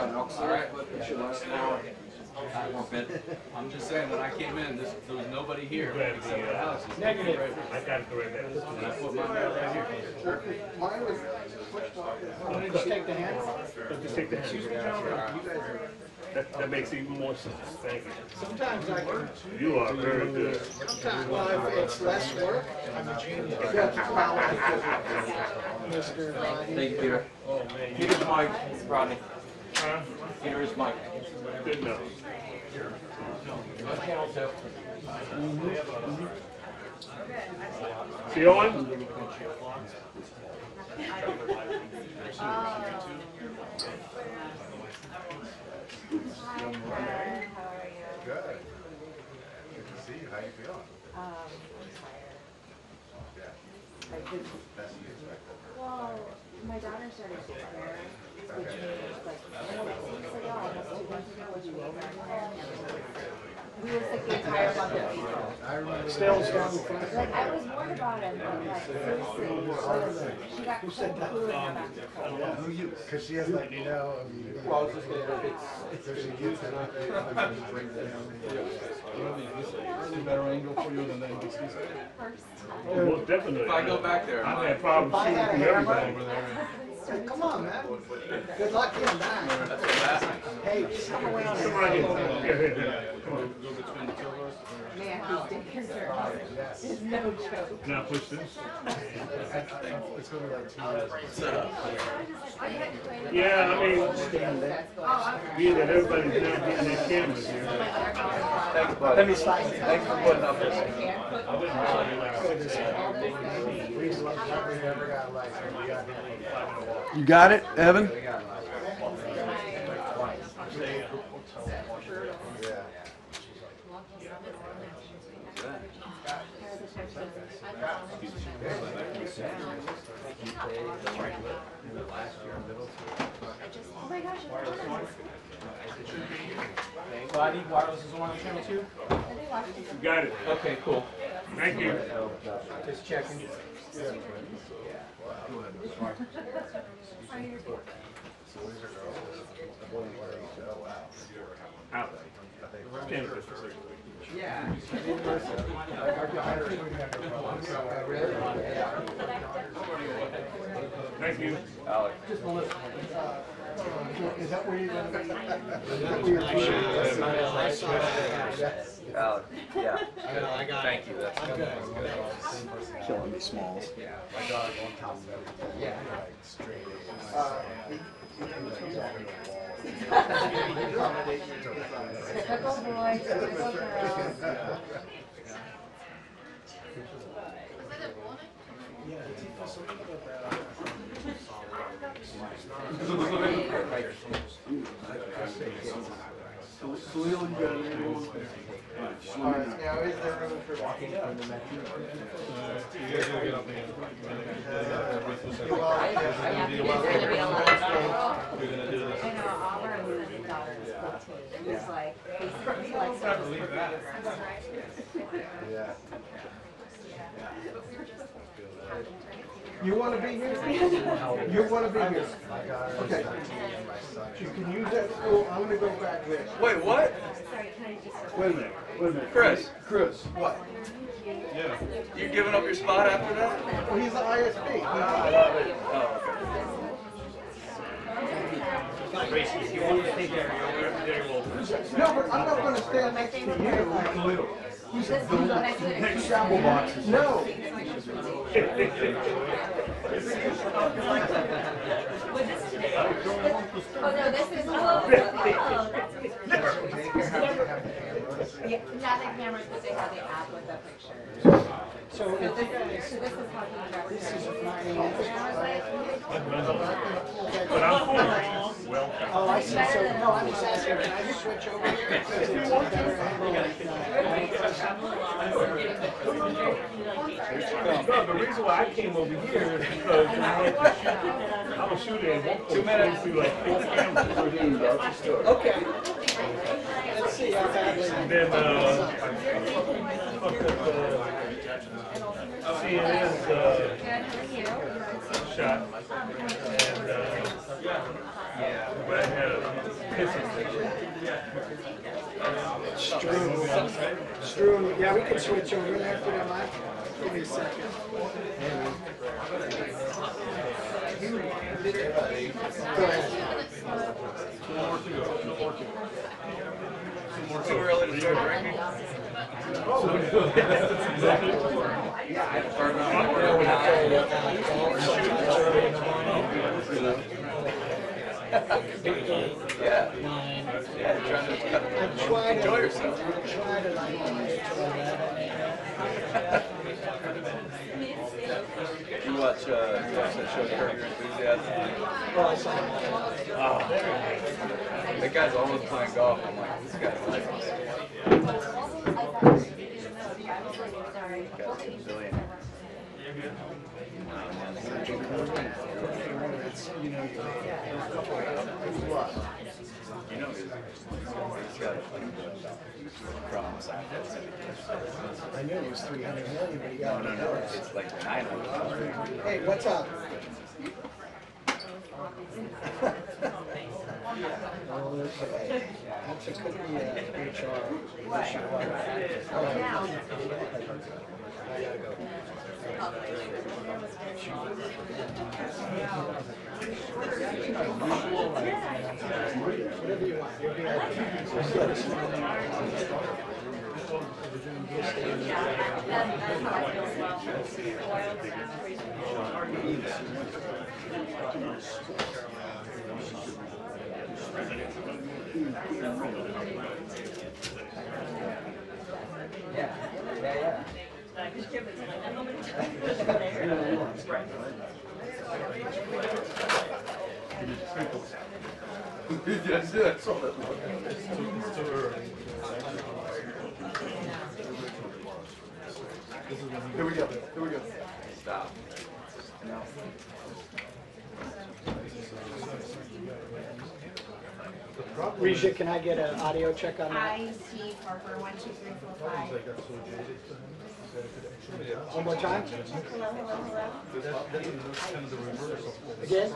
got an auxiliary clip that should last an hour. I'm just saying, when I came in, there was nobody here except for Alex. Negative. I got it the right back. And I put mine right here. Mine was pushed off. Just take the hand. Just take the hand. That makes even more sense. Thank you. Sometimes I can. You are very good. Sometimes, well, if it's less work, I'm a genius. Mr. Thank you, Peter. Oh, man. Peter's Mike, Rodney. Huh? Peter is Mike. Good enough. See Owen? Good. Good to see you. How you feeling? Best you expected. Well, my daughter started daycare, which means like 6 weeks ago, almost 2 months ago, when she was pregnant. We were sick the entire month of April. I remember. Stale's down the front. Like, I was worried about it, but like, seriously, she got cold flu and got back to cold. Who you? Because she has like, you know, Well, I was just gonna, so she gets it. It's a better angle for you than the NBC side. First time. Oh, most definitely. If I go back there, I've had problems I had a shooting hammer. everything. Hey, come on, man. Good luck getting back. that's what I'm asking. Hey, just come away on Come right in. Yeah, here. Come on. Go between the two of us. Man, who's daycare service is no joke. Now push this. It's going to be like 2 years. Set up. Yeah, I mean, being that everybody's now getting their cameras here. Thanks, bud. Thanks for putting up with it. You got it, Evan? Oh my gosh, it's Well, I need wireless is the one I'm channel 2? You got it. Okay, cool. Thank you. Just checking. Out. Stand up. Thank you. Alex. Is that where you're going to be? Alex. Yeah. Thank you. That's good. Killing me, Smalls. My dog on top of everything. Yeah. Like straight typical boy, typical girl. Now, is there room for walking from the metro? I know, Auburn, his daughter is 14. He's like, basically like service providers. Yeah. You want to be here? You want to be here? Okay. You can use that school. I'm going to go back there. Wait, what? Wait a minute. Chris, What? you giving up your spot after that? Well, he's the ISP. No, but I'm not going to stand next to you. Shamble boxes. No. Oh no, this is yeah, not the cameras, but they have the app with the picture. So So this is how he represents But I'm full. Well, Oh, I see. So, no, I'm just asking, can I just switch over here? Because it's a better angle. no, the reason why I came over here is because I was shooting at 1 minute through like 4 cameras. Okay. Let's see how badly. And then, CNN's shot. And, but I had a Strewn, yeah, we can switch over there if you don't mind. Give me a second. Go ahead. Too early to start drinking? Yeah. Yeah, trying to enjoy yourself. You watch that show, Curb Your Enthusiasm? Oh. That guy's always playing golf. I'm like, this guy's like a billionaire. You know, he's got problems. I knew it was 300 million, but he got No, it's like 900. Hey, what's up? Okay. That could be HR issue. I gotta go. Whatever you want. You'll be Yes, that's all that Here we go. Stop. No. Risha, can I get an audio check on that? I see Harper 1, 2, 3, 4, 5. One more time? Hello, hello, hello. Again?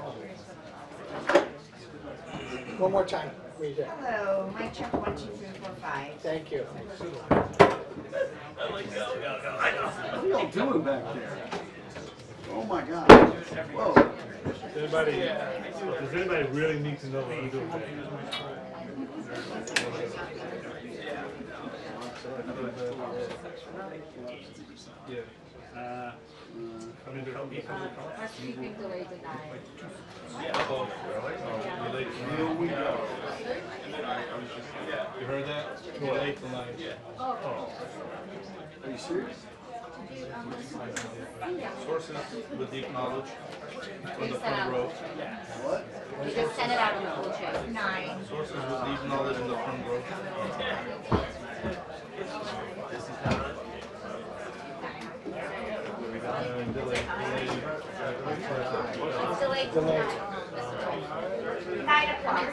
One more time, Risha. Hello, mic check 1, 2, 3, 4, 5. Thank you. What are y'all doing back there? Oh my God. Whoa. Does anybody really need to know what I'm doing? Yeah. I mean, Our keeping delayed tonight. you heard that? No, late tonight. Oh. Are you serious? Sources with deep knowledge on the Send front out. row. What? You just send it out on the full check. 9. Sources with deep knowledge in the front row. It's delayed tonight. 9 o'clock.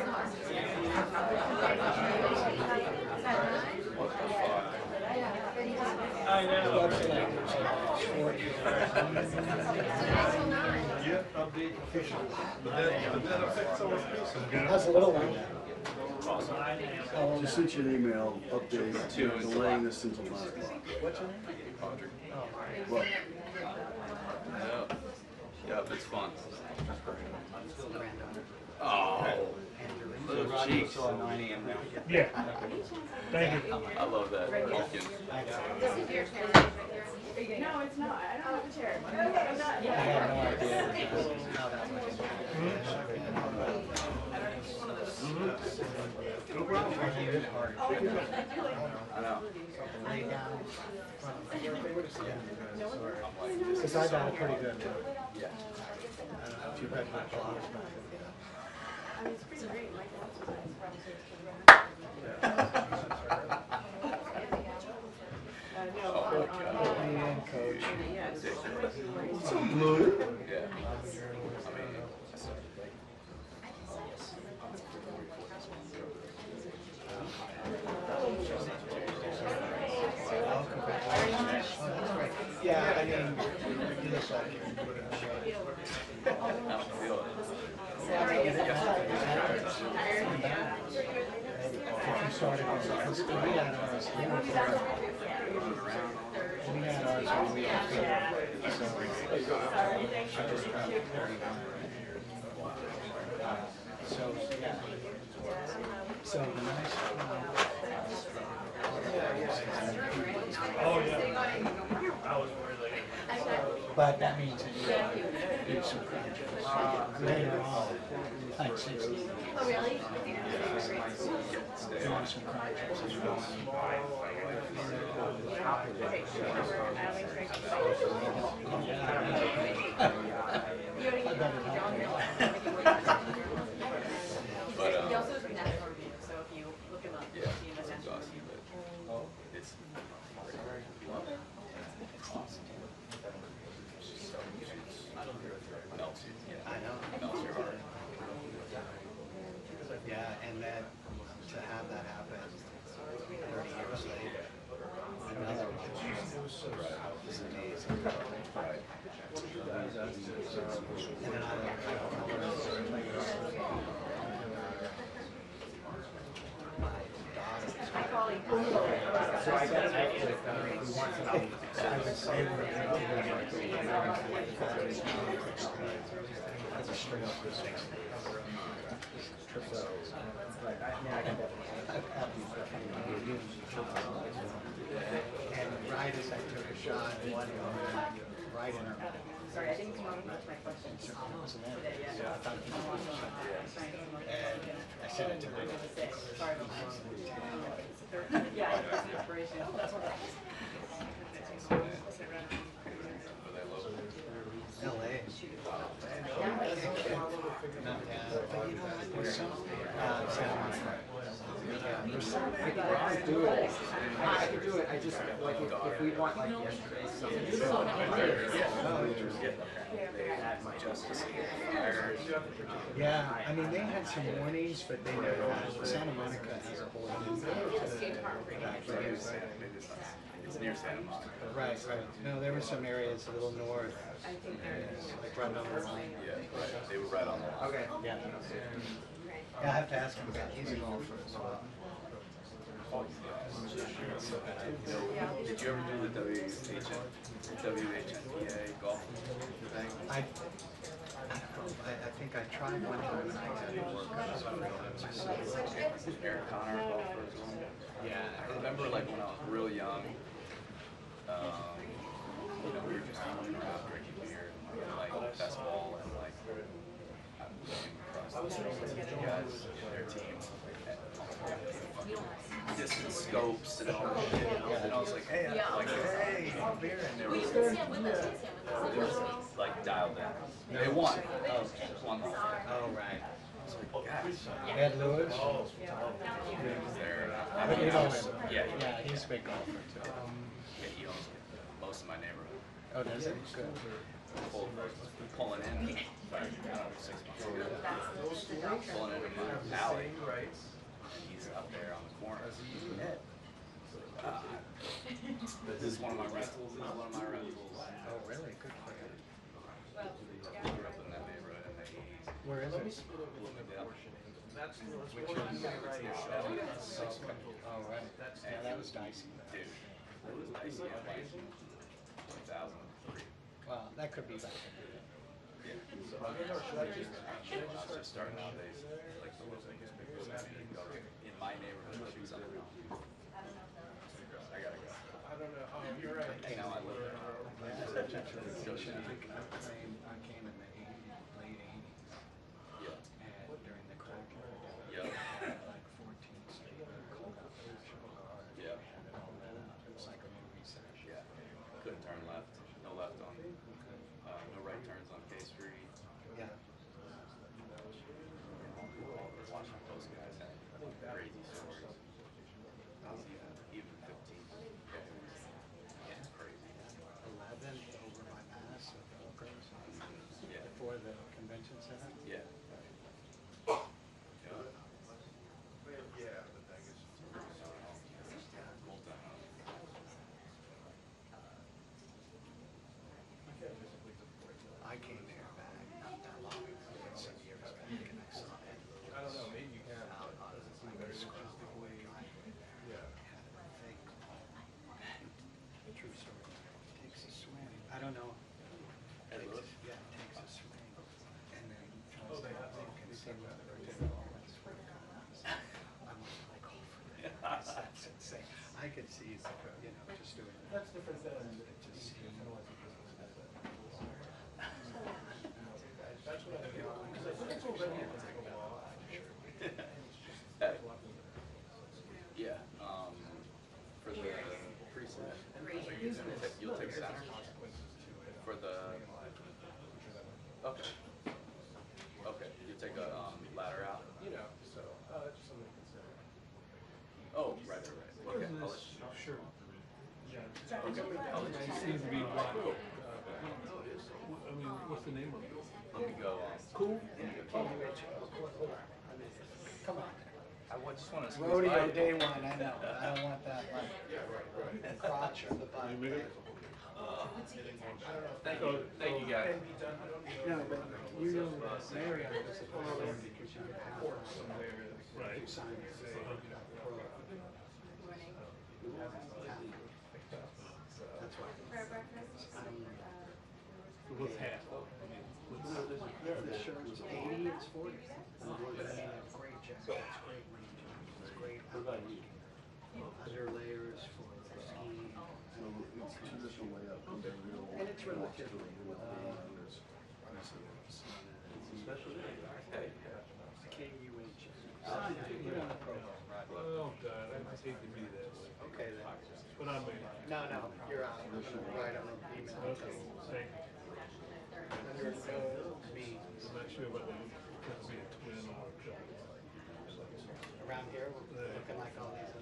Yeah, update official. But that affects our piece. How's the little one? Just sent you an email update delaying this until 9 o'clock. What's your name? What? Yep, it's fun. Oh, little cheeks. Yeah. Thank you. I love that. Pumpkin. No, it's not. I don't have a chair. I have no idea how that went. No problem. I know. Because I got a pretty good one. Yeah. Too bad my clock. Coach. So blue. Yeah. Yeah, I mean, you look like you put it in shape. I don't feel it. started, because we had ours, we had ours when we were here. So I just traveled 31. So, yeah. So the nice, Oh, yeah. I was really. but that means that you do some crunches later on, like 60. Oh, really? Doing some crunches as well. But, He also has a national review, so if you look him up, you'll see him as national review. it's melts you. I know. Melts your heart. Yeah, and then to have that happen 30 years later, another one was amazing. And then I and right as I took a shot, one right in her mouth. Sorry, I didn't come up with my questions today yet. And I sent it to her. Sorry about that. Yeah, it's an inspiration. That's what LA. I could do it. I just like if we want like yesterday something. Yeah, I mean, they had some warnings, but they never had, Santa Monica as a whole. It's near Santa Monica. Right, right. No, there were some areas a little north, like right on the line. Yeah, right. They were right on the line. Okay. Yeah. Yeah, I have to ask him about his golfer as well. Did you ever do the WHNPA golf thing? I think I tried one time and I didn't work out. Eric Connor golfer as well. Yeah, I remember like when I was real young, you know, we were just running around drinking beer and like best ball and like I came across the guys in their team and distance scopes and all that shit. And I was like, hey, beer, and they were like dialed in. They won. Won the whole thing. Oh, right. Guys, Ed Lewis? they're, But you know him. yeah, Yeah, he's a big golfer too. yeah, he owns most of my neighborhood. Oh, does it? Good. Pulling in, like, 6 months ago. Pulling into my alley. He's up there on the corner. This is one of my rentals. This is one of my rentals. Oh, really? Good for him. I grew up in that neighborhood in the 80s. Where is it? Bloomingdale. Which one? Oh, right. Yeah, that was dicey. Dude, it was dicey in like 2003. Well, that could be back. Yeah. I was just starting out days, like the local newspapers sent me to go in my neighborhood, there'll be something wrong. I gotta go. I don't know. Oh, you're right. Now I live there. I came in the late 80s. Yeah. And during the crack era, Yeah. like 14 states called out their show. Yeah. And it all went out. It was like a movie set. Yeah. Couldn't turn left. No left on. No right turns on K Street. Yeah. Washington Post guys had crazy stories. Even 15. Yeah, it's crazy. 11 over by Mass with Walkers. just want to squeeze Rodeo by. day one, I know, but I don't want that like crotch of the bike. Thank you guys. No, but you know, Mary, I was calling because you have Right. sign it, say, pro. That's why. For breakfast, What's half? The shirt was 80, it's 40. It's great jacket, it's great range, it's great. What about you? Under layers for skiing. So it's traditional way up. And it's relatively. KUH. You're not a pro. Oh, God, I hate to be that way. Okay then. But I mean, No, you're out. Right on the email. okay, thank you. Under no means. I'm not sure whether it could be a twin or a couple. Around here, we're looking like all these other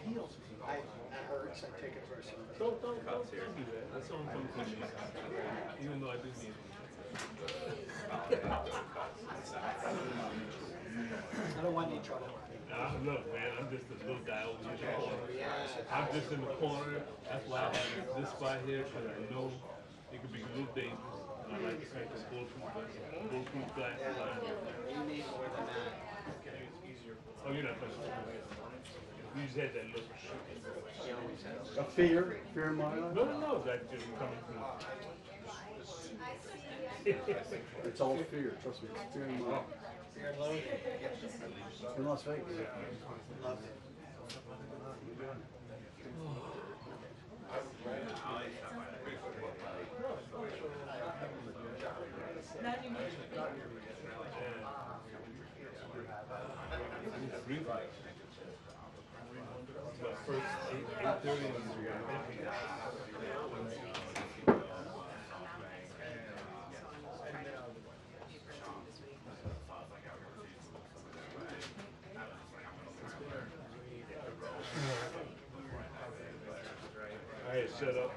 heels. That hurts, I take it personally. Don't do that. That's all I'm saying. Even though I do need it. I don't want any trouble. Look, man, I'm just a little guy over here in the corner. I'm just in the corner. That's why I have this spot here, because I know it could be a little dangerous. And I like to pack the bulletproof glass. You need more than that. Oh, you're not touching it. You just had that look. A fear in my life? No, that just coming through. It's all fear, trust me, it's fear in my life. You're alone. In Las Vegas. Loved it. My first 8:30 I had set up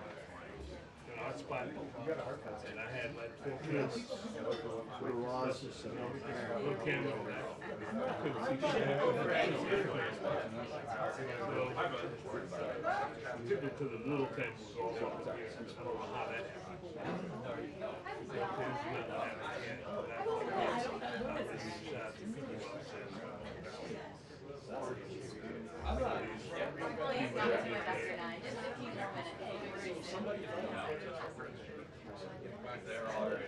an art spot, and I had like 4 kids. So Ross is set up. Little camera on that. I couldn't see shit. So, took it to the little camera was all up there. I don't know how that happened. They're already.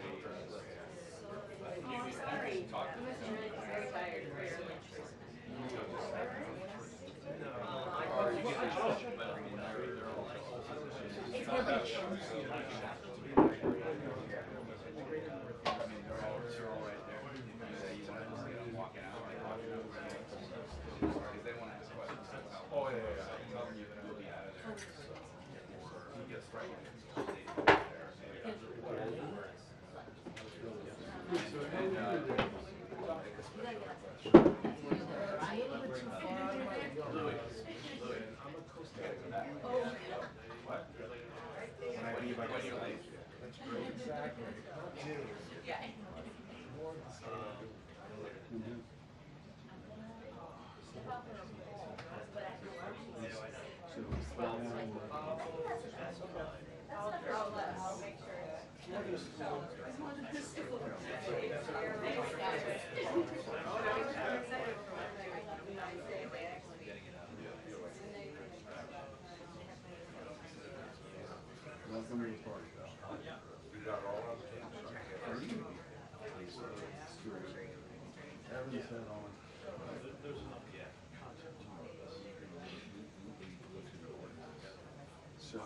Welcome to the party. You got all of them? Everything's head on. So,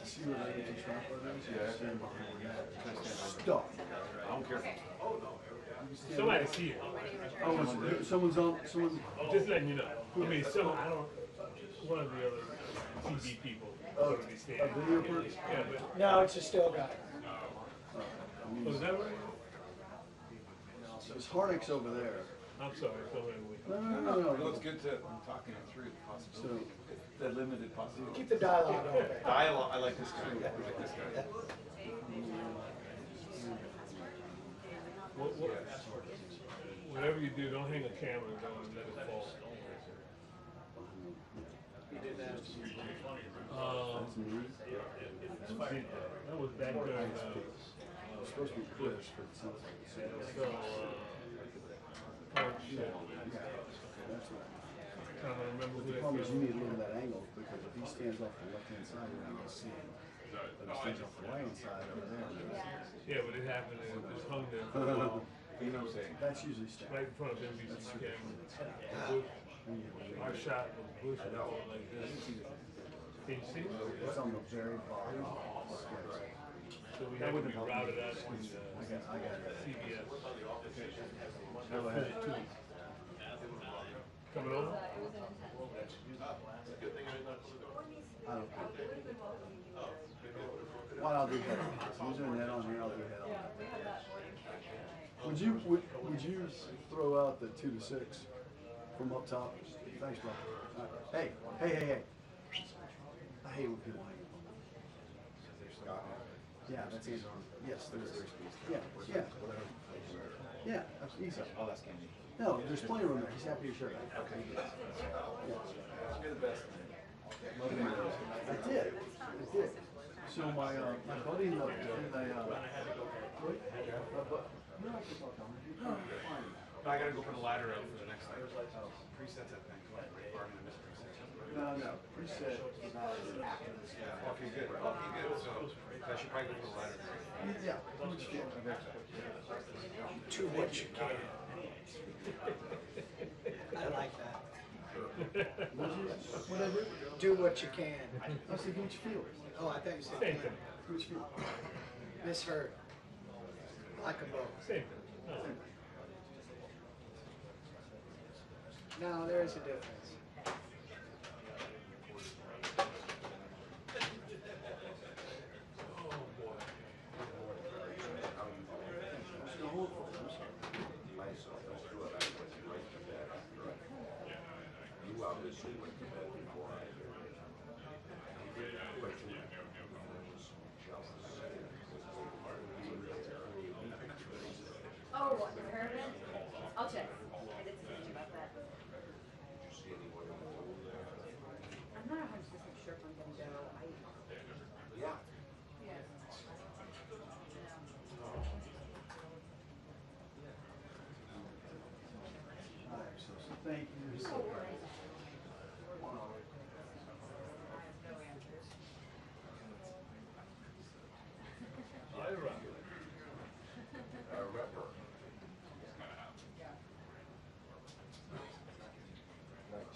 see what I get to stop with this? Yeah. Stop. I don't care. Somebody's here. Oh, someone's on, someone. Just letting you know. I mean, I don't, one of the other TV people. Oh, be standing. a video person? Yeah, but, No, it's a still guy. oh, is that right? There's Harnick's over there. I'm sorry, go ahead. No. Well, it's good to, I'm talking it through the possibility, the limited possibility. Keep the dialogue open. Dialogue, I like this guy, I like this guy. What, whatever you do, don't hang a camera and don't let it fall. You did that. That's me. That was back during, It's supposed to be Chris, but it sounds like it's so, oh shit. that's right. Trying to remember who The that problem is was. you need to look at that angle because if he stands off the left-hand side, you're not gonna see him. But if he stands off the right-hand side over there, Yeah, but it happened and it just hung there for a while, You know what I'm saying? that's usually stacked. right in front of NBC camera. Bush, our shot was Bush and all like this. Can you see? It's on the very bottom. Sketch. So we had to be routed out to I got it. CBS. Go ahead. Coming over? I don't care. What I'll do head on. Using head on here, I'll do head on. Would you throw out the 2 to 6 from up top? Thanks, bro. Hey. I hate when people hang up. Yeah, that's easy. Yes, there is. Yeah. Yeah, that's easy. Oh, that's Candy. No, there's plenty of room there. He's happy to share that. Okay. Yeah. You're the best. I did. So my buddy in the I gotta go put a ladder up for the next like presets, I think. Or I'm gonna miss presets. No, preset is not after this. Okay, good. So I should probably go put a ladder there. Yeah. To what you can. I like that. Whatever. Do what you can. I said, do what you feel. Oh, I thought you said Same can. thing. Do what you feel. Misheard. Like a boat. Same thing. No. No, there is a difference. Oh boy. You obviously went to bed before I did. Oh, what, the pyramid? I'll check. I did see something about that. I'm not 100% sure if I'm gonna go. Yeah. Alright, so thank you. No worries. I remember. I remember.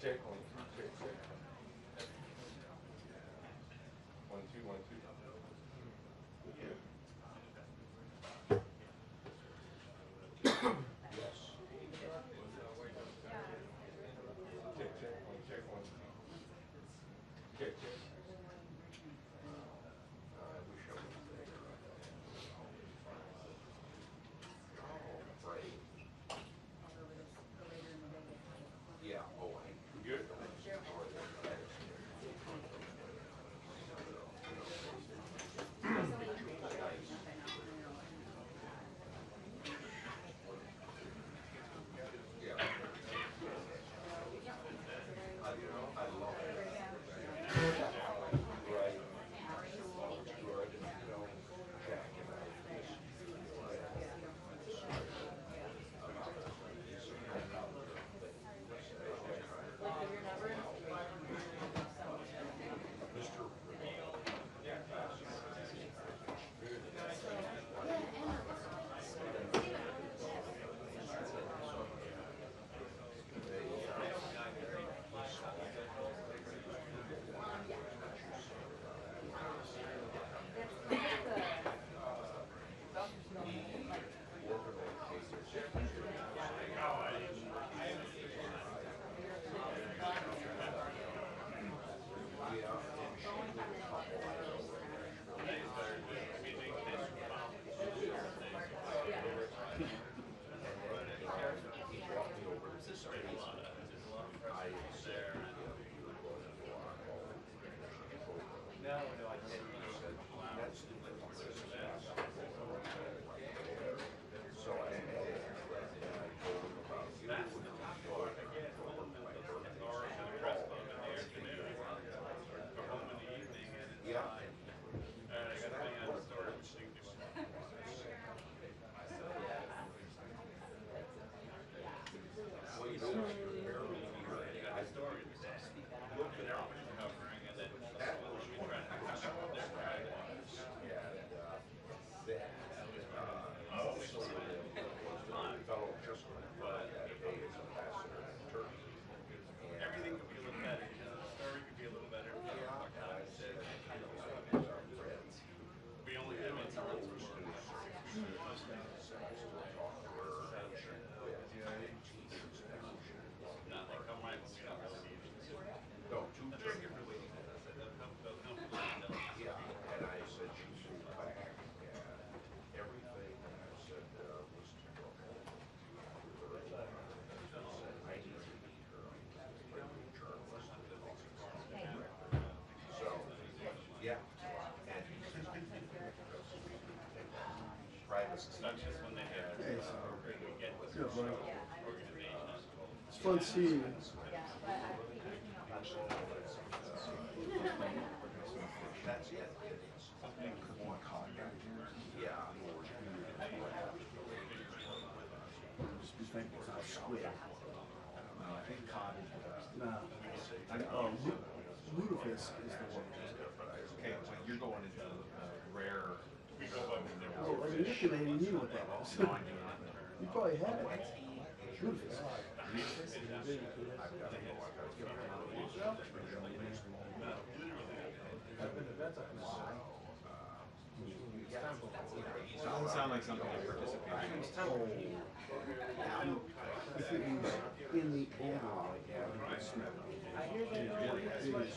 Check 1, 2, check. 1, 2, 1, 2. Yes. Check 1. Check. I wish I was there. Oh, right. Yeah, oh, I, good. Hey, so, good, bro. It's fun seeing you. Just be thankful for the squid. Nah. Oh, lutefisk is the one. Okay, when you're going into rare. Oh, I mean, you're Canadian, you know what that is. You probably had it. Lutefisk. Doesn't sound like something I participate in. If it was in the odor, like, yeah, you could smell it. It is.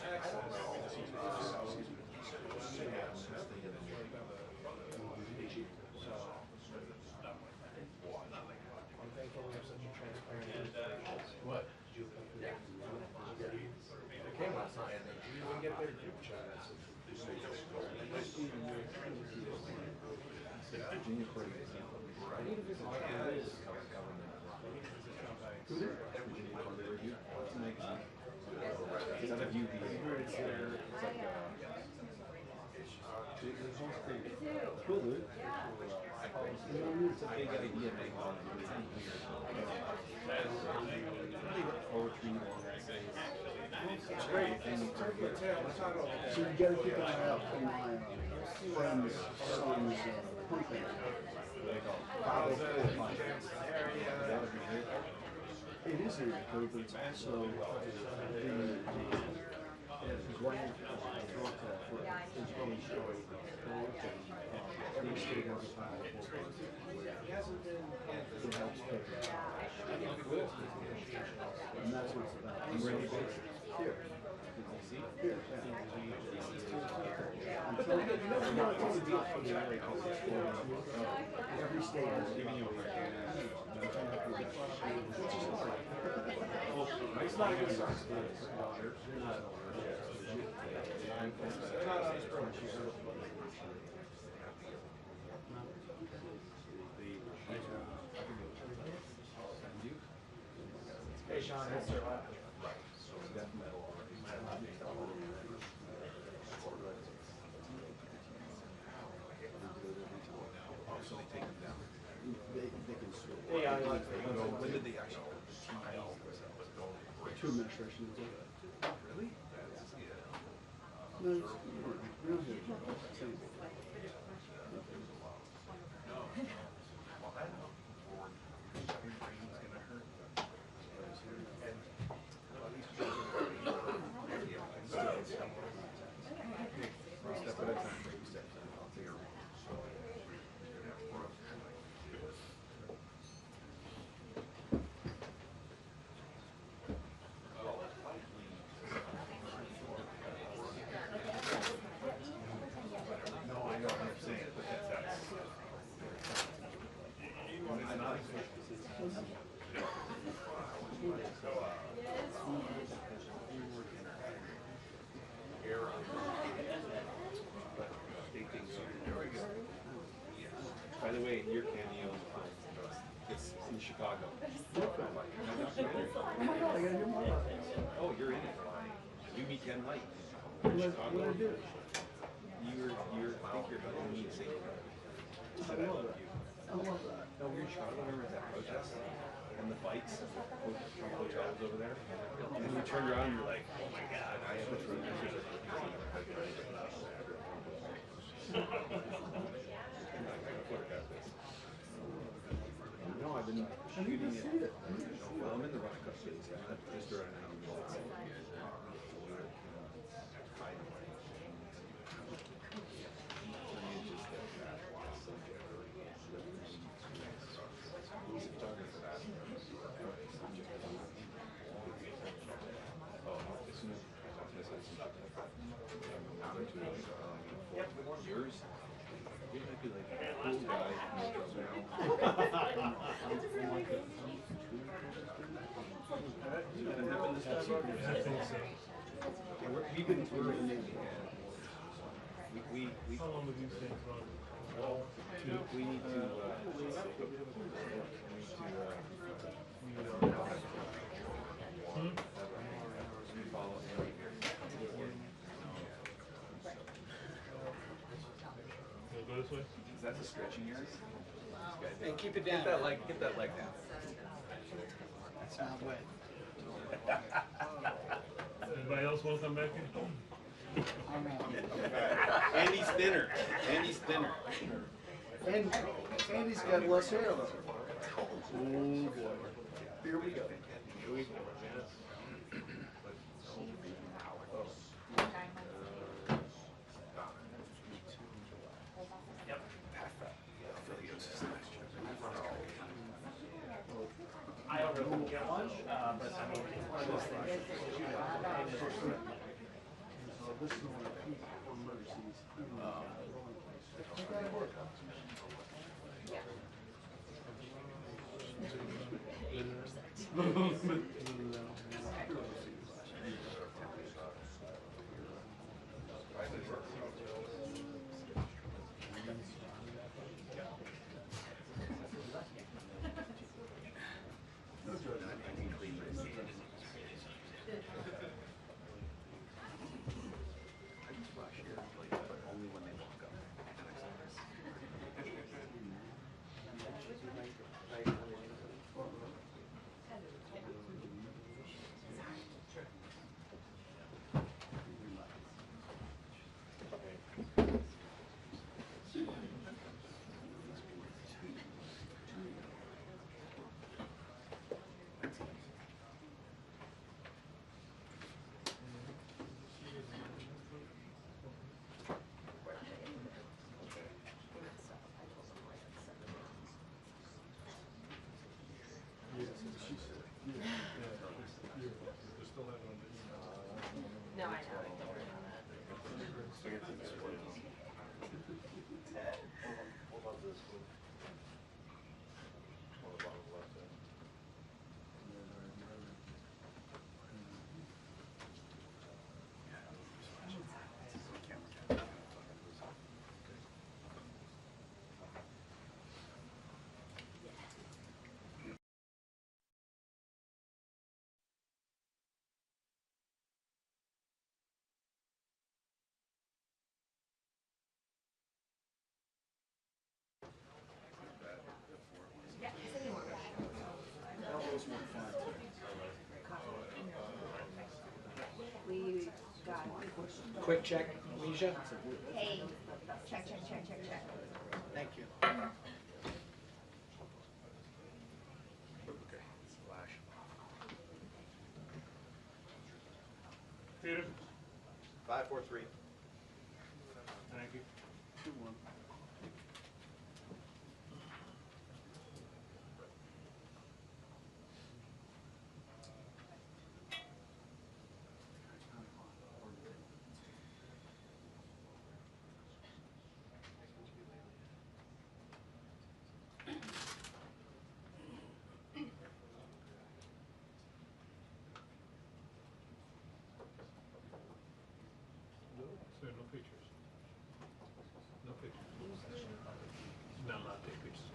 What? I came last night and you wouldn't get their group chat. It's not a view piece. It's like Cool, dude. I got a DNA on poetry. It's great. So you gotta keep an eye out for my friend's son's punk band. It is here, but it's also the grand is really short. They stay there for 5 or 4 days. It helps pick it up. And that's what it's about. I'm ready to here. Here, every state is giving you a break. It's not a good sign. Hey Sean, it's their lap. So they take them down. They can switch. Yeah, I like When did they actually? Two administrations. Really? No, it's real good. Same. Step at a time, baby steps. I'll take her. No, I know, I'm saying it, but that's. By the way, your cameo, it's in Chicago. Oh my God, I gotta hear more about this. Oh, you're in it. You meet Ken Light. What did I do? I think you're about to meet St. I love that. I love that. No, we were in Chicago, remember that protest? And the fights, and the hotels over there? And then you turned around and you're like, oh my God, I have a true message. No, I've been shooting it. Well, I'm in the Rock Cup cities. I'm just around now. Yours? You might be like a cool guy. We've been touring. We How long have you been from? We need to, Go this way. Is that the stretching yours? Hey, keep it down. Get that leg down. It's not wet. Anybody else want to come back in? I'm out. Andy's thinner. Andy's thinner. And Andy's got less hair though. oh boy. Here we go. Here we go. I don't know if we'll get lunch, but I mean, it's one of those things. So this is one of the peak emergencies. No, I know. Don't worry about it. We got Quick check, Alicia. hey, check. Thank you. Okay, splash. Peter? 543. Thank you. 2-1. Sir, no pictures. No pictures. Not allowed to take pictures.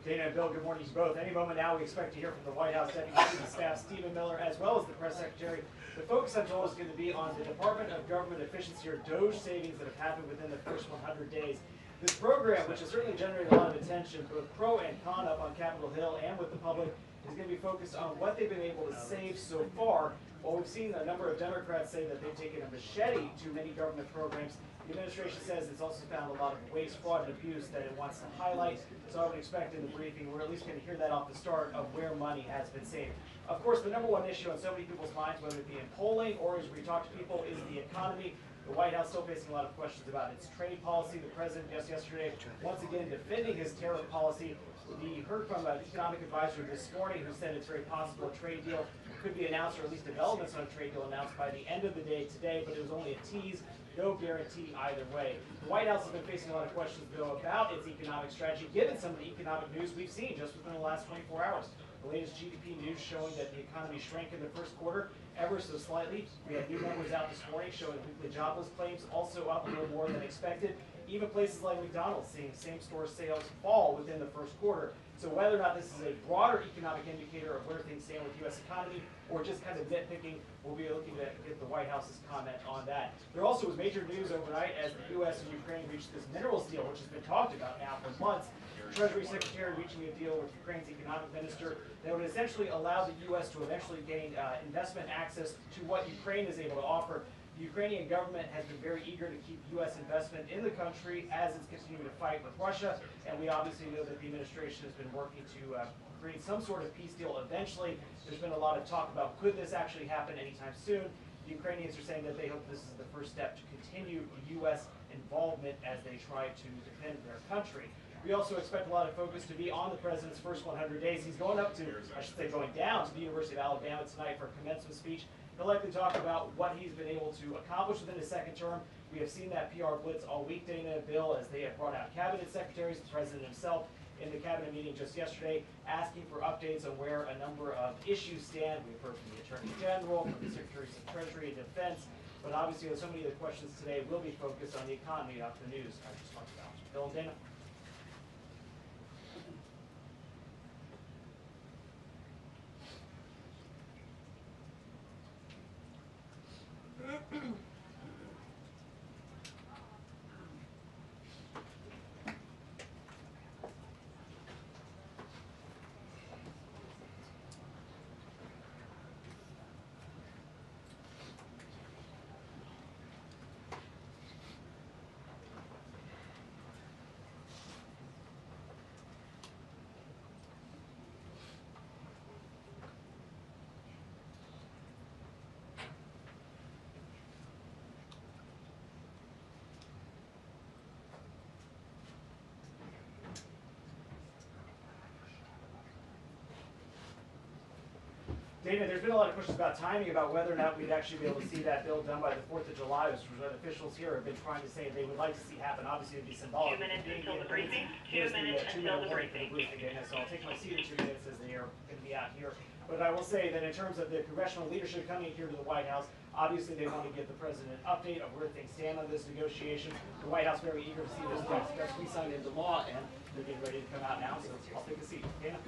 Dana and Bill, good morning to you both. Any moment now, we expect to hear from the White House Deputy Chief of Staff Stephen Miller, as well as the Press Secretary. The focus I'm told is going to be on the Department of Government Efficiency, or DOGE, savings that have happened within the first 100 days. This program, which has certainly generated a lot of attention, both pro and con up on Capitol Hill and with the public, is going to be focused on what they've been able to save so far. While we've seen a number of Democrats say that they've taken a machete to many government programs, the administration says it's also found a lot of waste, fraud, and abuse that it wants to highlight. So I would expect in the briefing, we're at least going to hear that off the start of where money has been saved. Of course, the number one issue on so many people's minds, whether it be in polling or as we talk to people, is the economy. The White House still facing a lot of questions about its trade policy. The president just yesterday, once again, defending his tariff policy. We heard from an economic advisor this morning who said it's very possible a trade deal could be announced, or at least developments on a trade deal announced by the end of the day today, but it was only a tease. no guarantee either way. The White House has been facing a lot of questions, though, about its economic strategy, given some of the economic news we've seen just within the last 24 hours. The latest GDP news showing that the economy shrank in the first quarter ever so slightly. We had new numbers out this morning showing weekly jobless claims also up a little more than expected. Even places like McDonald's seeing same-store sales fall within the first quarter. So whether or not this is a broader economic indicator of where things stand with the U.S. economy or just kind of nitpicking, we'll be looking to get the White House's comment on that. There also was major news overnight as the U.S. and Ukraine reached this minerals deal, which has been talked about now for months. Treasury Secretary reaching a deal with Ukraine's economic minister that would essentially allow the U.S. to eventually gain investment access to what Ukraine is able to offer. The Ukrainian government has been very eager to keep U.S. investment in the country as it's continuing to fight with Russia, and we obviously know that the administration has been working to create some sort of peace deal eventually. There's been a lot of talk about could this actually happen anytime soon. The Ukrainians are saying that they hope this is the first step to continue U.S. involvement as they try to defend their country. We also expect a lot of focus to be on the president's first 100 days. He's going up to, I should say going down to the University of Alabama tonight for a commencement speech. He'll likely talk about what he's been able to accomplish within his second term. We have seen that PR blitz all week, Dana, Bill, as they have brought out cabinet secretaries, the president himself in the cabinet meeting just yesterday, asking for updates on where a number of issues stand. We've heard from the Attorney General, from the Secretaries of Treasury and Defense, but obviously so many of the questions today will be focused on the economy after the news I just talked about. Bill and Dana. Dana, there's been a lot of questions about timing, about whether or not we'd actually be able to see that bill done by the 4th of July, which is what officials here have been trying to say they would like to see happen. Obviously, it would be symbolic. 2 minutes until the briefing. 2 minutes until the briefing. So I'll take my seat in 2 minutes as they are going to be out here. But I will say that in terms of the congressional leadership coming here to the White House, obviously they want to give the president an update of where things stand on this negotiation. The White House very eager to see this text be signed into law, and they're getting ready to come out now. So I'll take a seat. Dana?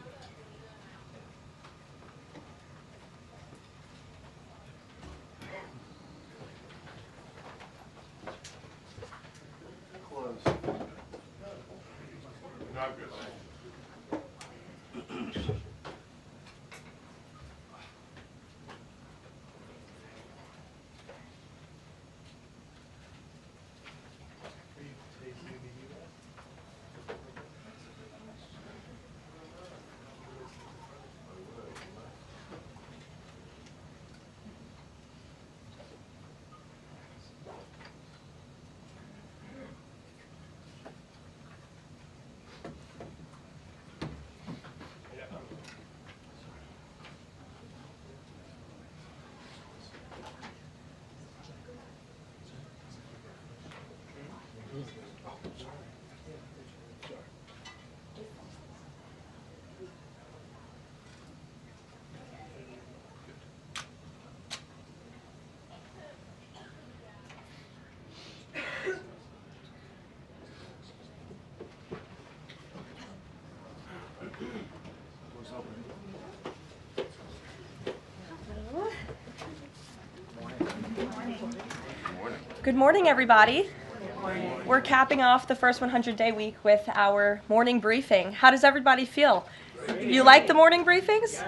Good morning, everybody. We're capping off the first 100-day week with our morning briefing. How does everybody feel? You like the morning briefings?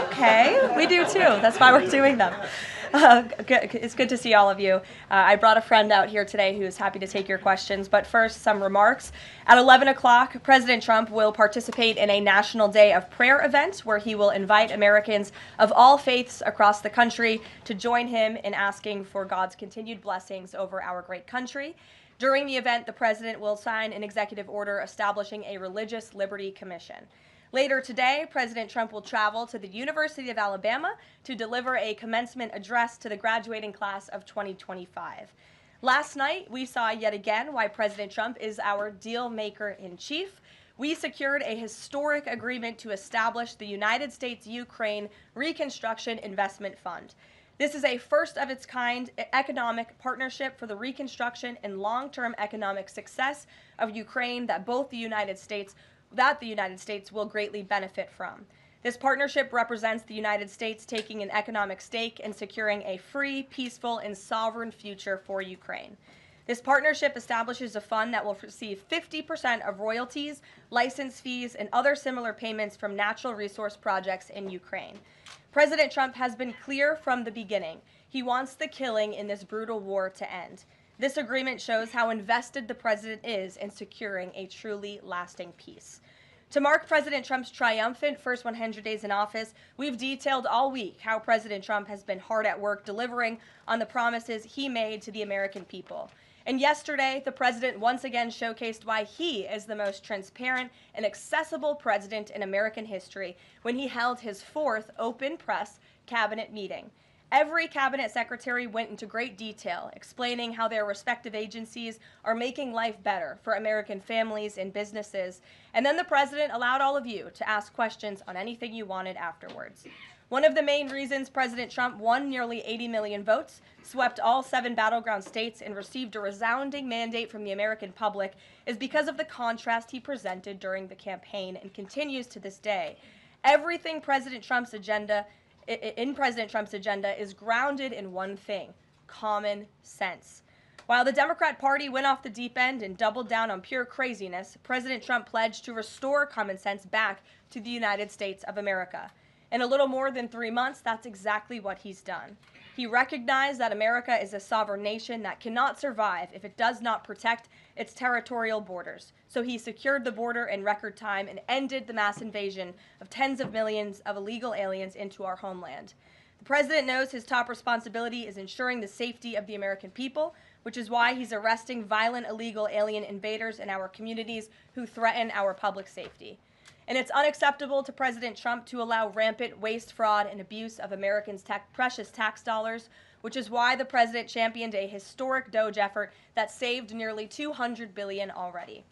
Okay, we do too. That's why we're doing them. It's good to see all of you. I brought a friend out here today who is happy to take your questions, but first, some remarks. At 11 o'clock, President Trump will participate in a National Day of Prayer event where he will invite Americans of all faiths across the country to join him in asking for God's continued blessings over our great country. During the event, the president will sign an executive order establishing a Religious Liberty Commission. Later today, President Trump will travel to the University of Alabama to deliver a commencement address to the graduating class of 2025. Last night, we saw yet again why President Trump is our deal maker in chief. We secured a historic agreement to establish the United States-Ukraine Reconstruction Investment Fund. This is a first of its kind economic partnership for the reconstruction and long-term economic success of Ukraine that the United States will greatly benefit from. This partnership represents the United States taking an economic stake in securing a free, peaceful, and sovereign future for Ukraine. This partnership establishes a fund that will receive 50% of royalties, license fees, and other similar payments from natural resource projects in Ukraine. President Trump has been clear from the beginning. He wants the killing in this brutal war to end. This agreement shows how invested the president is in securing a truly lasting peace. To mark President Trump's triumphant first 100 days in office, we've detailed all week how President Trump has been hard at work delivering on the promises he made to the American people. And yesterday, the president once again showcased why he is the most transparent and accessible president in American history when he held his 4th open press cabinet meeting. Every cabinet secretary went into great detail, explaining how their respective agencies are making life better for American families and businesses. And then the president allowed all of you to ask questions on anything you wanted afterwards. One of the main reasons President Trump won nearly 80 million votes, swept all 7 battleground states, and received a resounding mandate from the American public is because of the contrast he presented during the campaign and continues to this day. Everything in President Trump's agenda is grounded in one thing: common sense. While the Democrat Party went off the deep end and doubled down on pure craziness, President Trump pledged to restore common sense back to the United States of America. In a little more than 3 months, that's exactly what he's done. He recognized that America is a sovereign nation that cannot survive if it does not protect its territorial borders. So he secured the border in record time and ended the mass invasion of tens of millions of illegal aliens into our homeland. The president knows his top responsibility is ensuring the safety of the American people, which is why he's arresting violent illegal alien invaders in our communities who threaten our public safety. And it's unacceptable to President Trump to allow rampant waste, fraud, and abuse of Americans' precious tax dollars, which is why the president championed a historic DOGE effort that saved nearly $200 billion already.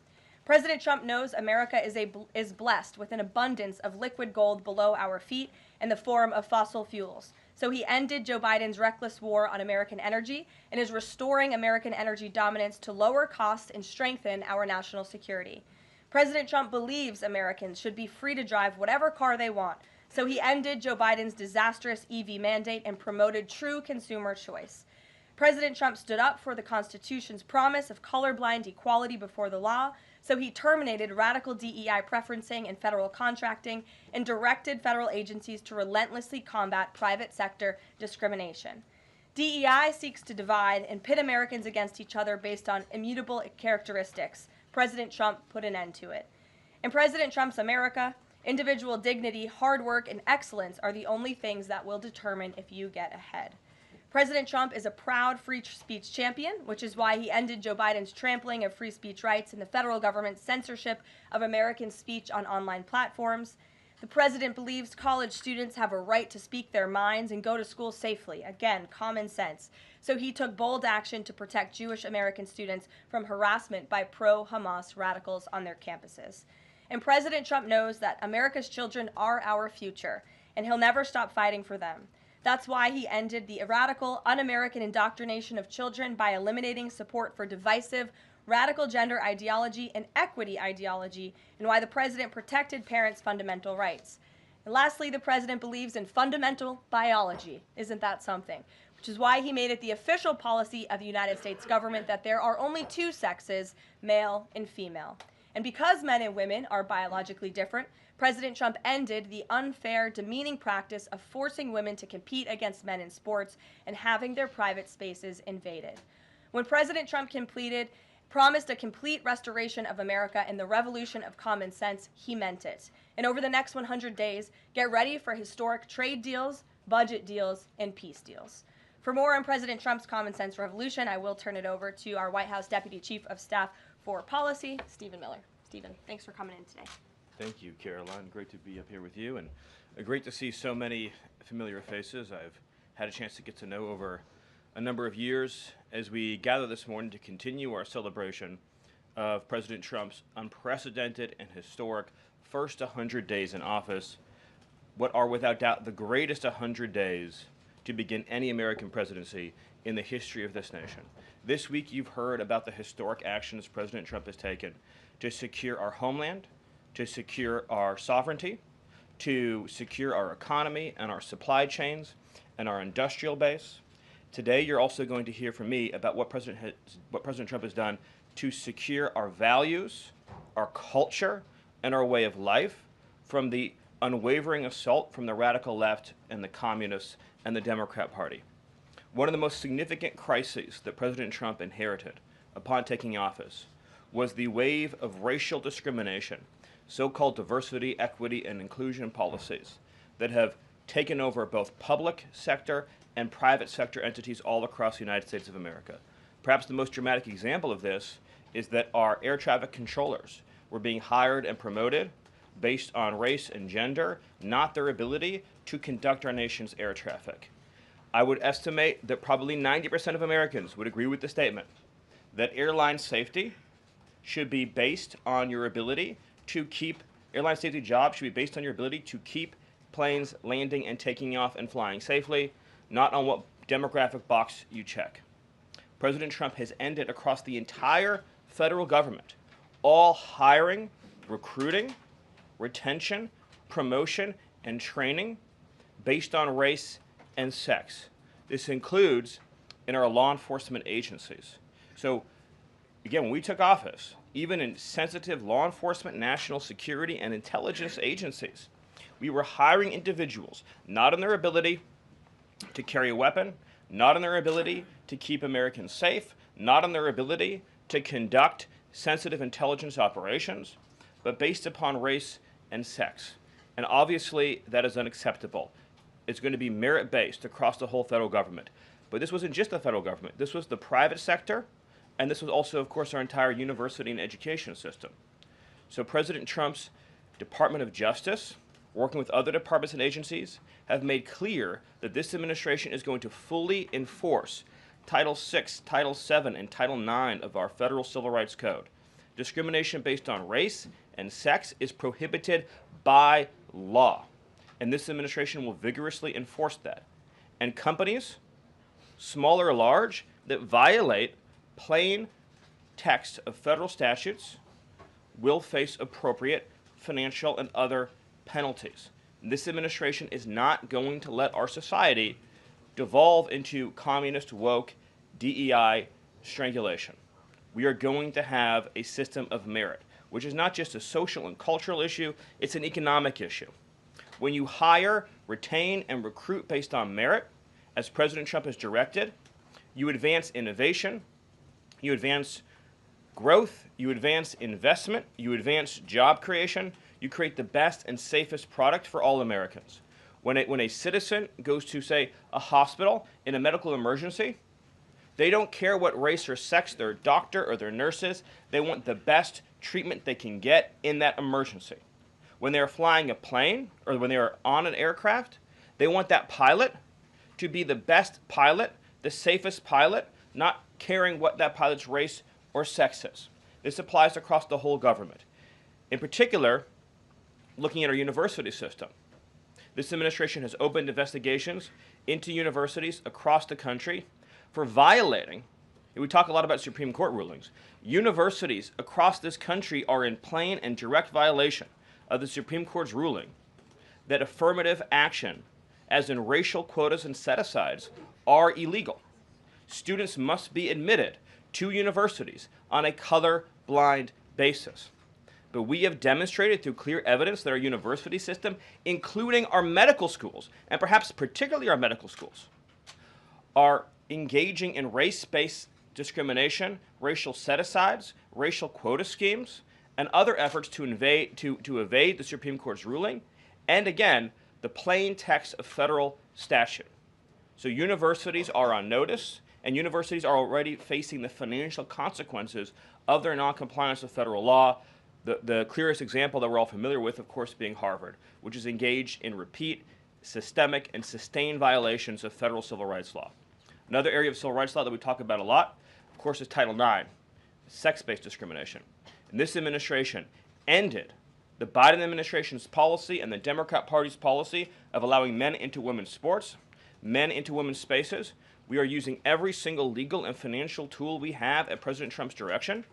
President Trump knows America is blessed with an abundance of liquid gold below our feet in the form of fossil fuels. So he ended Joe Biden's reckless war on American energy and is restoring American energy dominance to lower costs and strengthen our national security. President Trump believes Americans should be free to drive whatever car they want, so he ended Joe Biden's disastrous EV mandate and promoted true consumer choice. President Trump stood up for the Constitution's promise of colorblind equality before the law, so he terminated radical DEI preferencing and federal contracting and directed federal agencies to relentlessly combat private sector discrimination. DEI seeks to divide and pit Americans against each other based on immutable characteristics. President Trump put an end to it. In President Trump's America, individual dignity, hard work, and excellence are the only things that will determine if you get ahead. President Trump is a proud free speech champion, which is why he ended Joe Biden's trampling of free speech rights and the federal government's censorship of American speech on online platforms. The president believes college students have a right to speak their minds and go to school safely. Again, common sense. So he took bold action to protect Jewish American students from harassment by pro-Hamas radicals on their campuses. And President Trump knows that America's children are our future, and he'll never stop fighting for them. That's why he ended the radical, un-American indoctrination of children by eliminating support for divisive, radical gender ideology and equity ideology, and why the president protected parents' fundamental rights. And lastly, the president believes in fundamental biology. Isn't that something? Which is why he made it the official policy of the United States government that there are only 2 sexes, male and female. And because men and women are biologically different, President Trump ended the unfair, demeaning practice of forcing women to compete against men in sports and having their private spaces invaded. When President Trump promised a complete restoration of America and the revolution of common sense, he meant it. And over the next 100 days, get ready for historic trade deals, budget deals, and peace deals. For more on President Trump's common sense revolution, I will turn it over to our White House Deputy Chief of Staff for Policy, Stephen Miller. Stephen, thanks for coming in today. Thank you, Caroline. Great to be up here with you, and great to see so many familiar faces I've had a chance to get to know over a number of years as we gather this morning to continue our celebration of President Trump's unprecedented and historic first 100 days in office, what are without doubt the greatest 100 days to begin any American presidency in the history of this nation. This week you've heard about the historic actions President Trump has taken to secure our homeland, to secure our sovereignty, to secure our economy and our supply chains and our industrial base. Today you're also going to hear from me about what President Trump has done to secure our values, our culture, and our way of life from the unwavering assault from the radical left and the communists and the Democrat Party. One of the most significant crises that President Trump inherited upon taking office was the wave of racial discrimination, so-called diversity, equity, and inclusion policies that have taken over both public sector and private sector entities all across the United States of America. Perhaps the most dramatic example of this is that our air traffic controllers were being hired and promoted based on race and gender, not their ability to conduct our nation's air traffic. I would estimate that probably 90% of Americans would agree with the statement that airline safety should be based on your ability to keep, airline safety jobs should be based on your ability to keep planes landing and taking off and flying safely, not on what demographic box you check. President Trump has ended across the entire federal government all hiring, recruiting, retention, promotion, and training based on race and sex. This includes in our law enforcement agencies. So again, when we took office, even in sensitive law enforcement, national security, and intelligence agencies, we were hiring individuals not on their ability to carry a weapon, not on their ability to keep Americans safe, not on their ability to conduct sensitive intelligence operations, but based upon race and sex. And obviously, that is unacceptable. It's going to be merit-based across the whole federal government. But this wasn't just the federal government. This was the private sector, and this was also, of course, our entire university and education system. So President Trump's Department of Justice, working with other departments and agencies, have made clear that this administration is going to fully enforce Title VI, Title VII, and Title IX of our Federal Civil Rights Code. Discrimination based on race and sex is prohibited by law, and this administration will vigorously enforce that. And companies, small or large, that violate plain text of federal statutes will face appropriate financial and other penalties. This administration is not going to let our society devolve into communist, woke, DEI strangulation. We are going to have a system of merit, which is not just a social and cultural issue, it's an economic issue. When you hire, retain, and recruit based on merit, as President Trump has directed, you advance innovation, you advance growth, you advance investment, you advance job creation, you create the best and safest product for all Americans. When a citizen goes to, say, a hospital in a medical emergency, they don't care what race or sex their doctor or their nurse is. They want the best treatment they can get in that emergency. When they're flying a plane or when they are on an aircraft, they want that pilot to be the best pilot, the safest pilot, not caring what that pilot's race or sex is. This applies across the whole government. In particular, looking at our university system, this administration has opened investigations into universities across the country for violating, and we talk a lot about Supreme Court rulings, universities across this country are in plain and direct violation of the Supreme Court's ruling that affirmative action, as in racial quotas and set-asides, are illegal. Students must be admitted to universities on a color-blind basis. But we have demonstrated through clear evidence that our university system, including our medical schools, and perhaps particularly our medical schools, are engaging in race-based discrimination, racial set-asides, racial quota schemes, and other efforts to evade the Supreme Court's ruling, and again, the plain text of federal statute. So universities are on notice, and universities are already facing the financial consequences of their noncompliance with federal law. The clearest example that we're all familiar with, of course, being Harvard, which is engaged in repeat, systemic, and sustained violations of federal civil rights law. Another area of civil rights law that we talk about a lot, of course, is Title IX, sex-based discrimination. And this administration ended the Biden administration's policy and the Democrat Party's policy of allowing men into women's sports, men into women's spaces. We are using every single legal and financial tool we have at President Trump's direction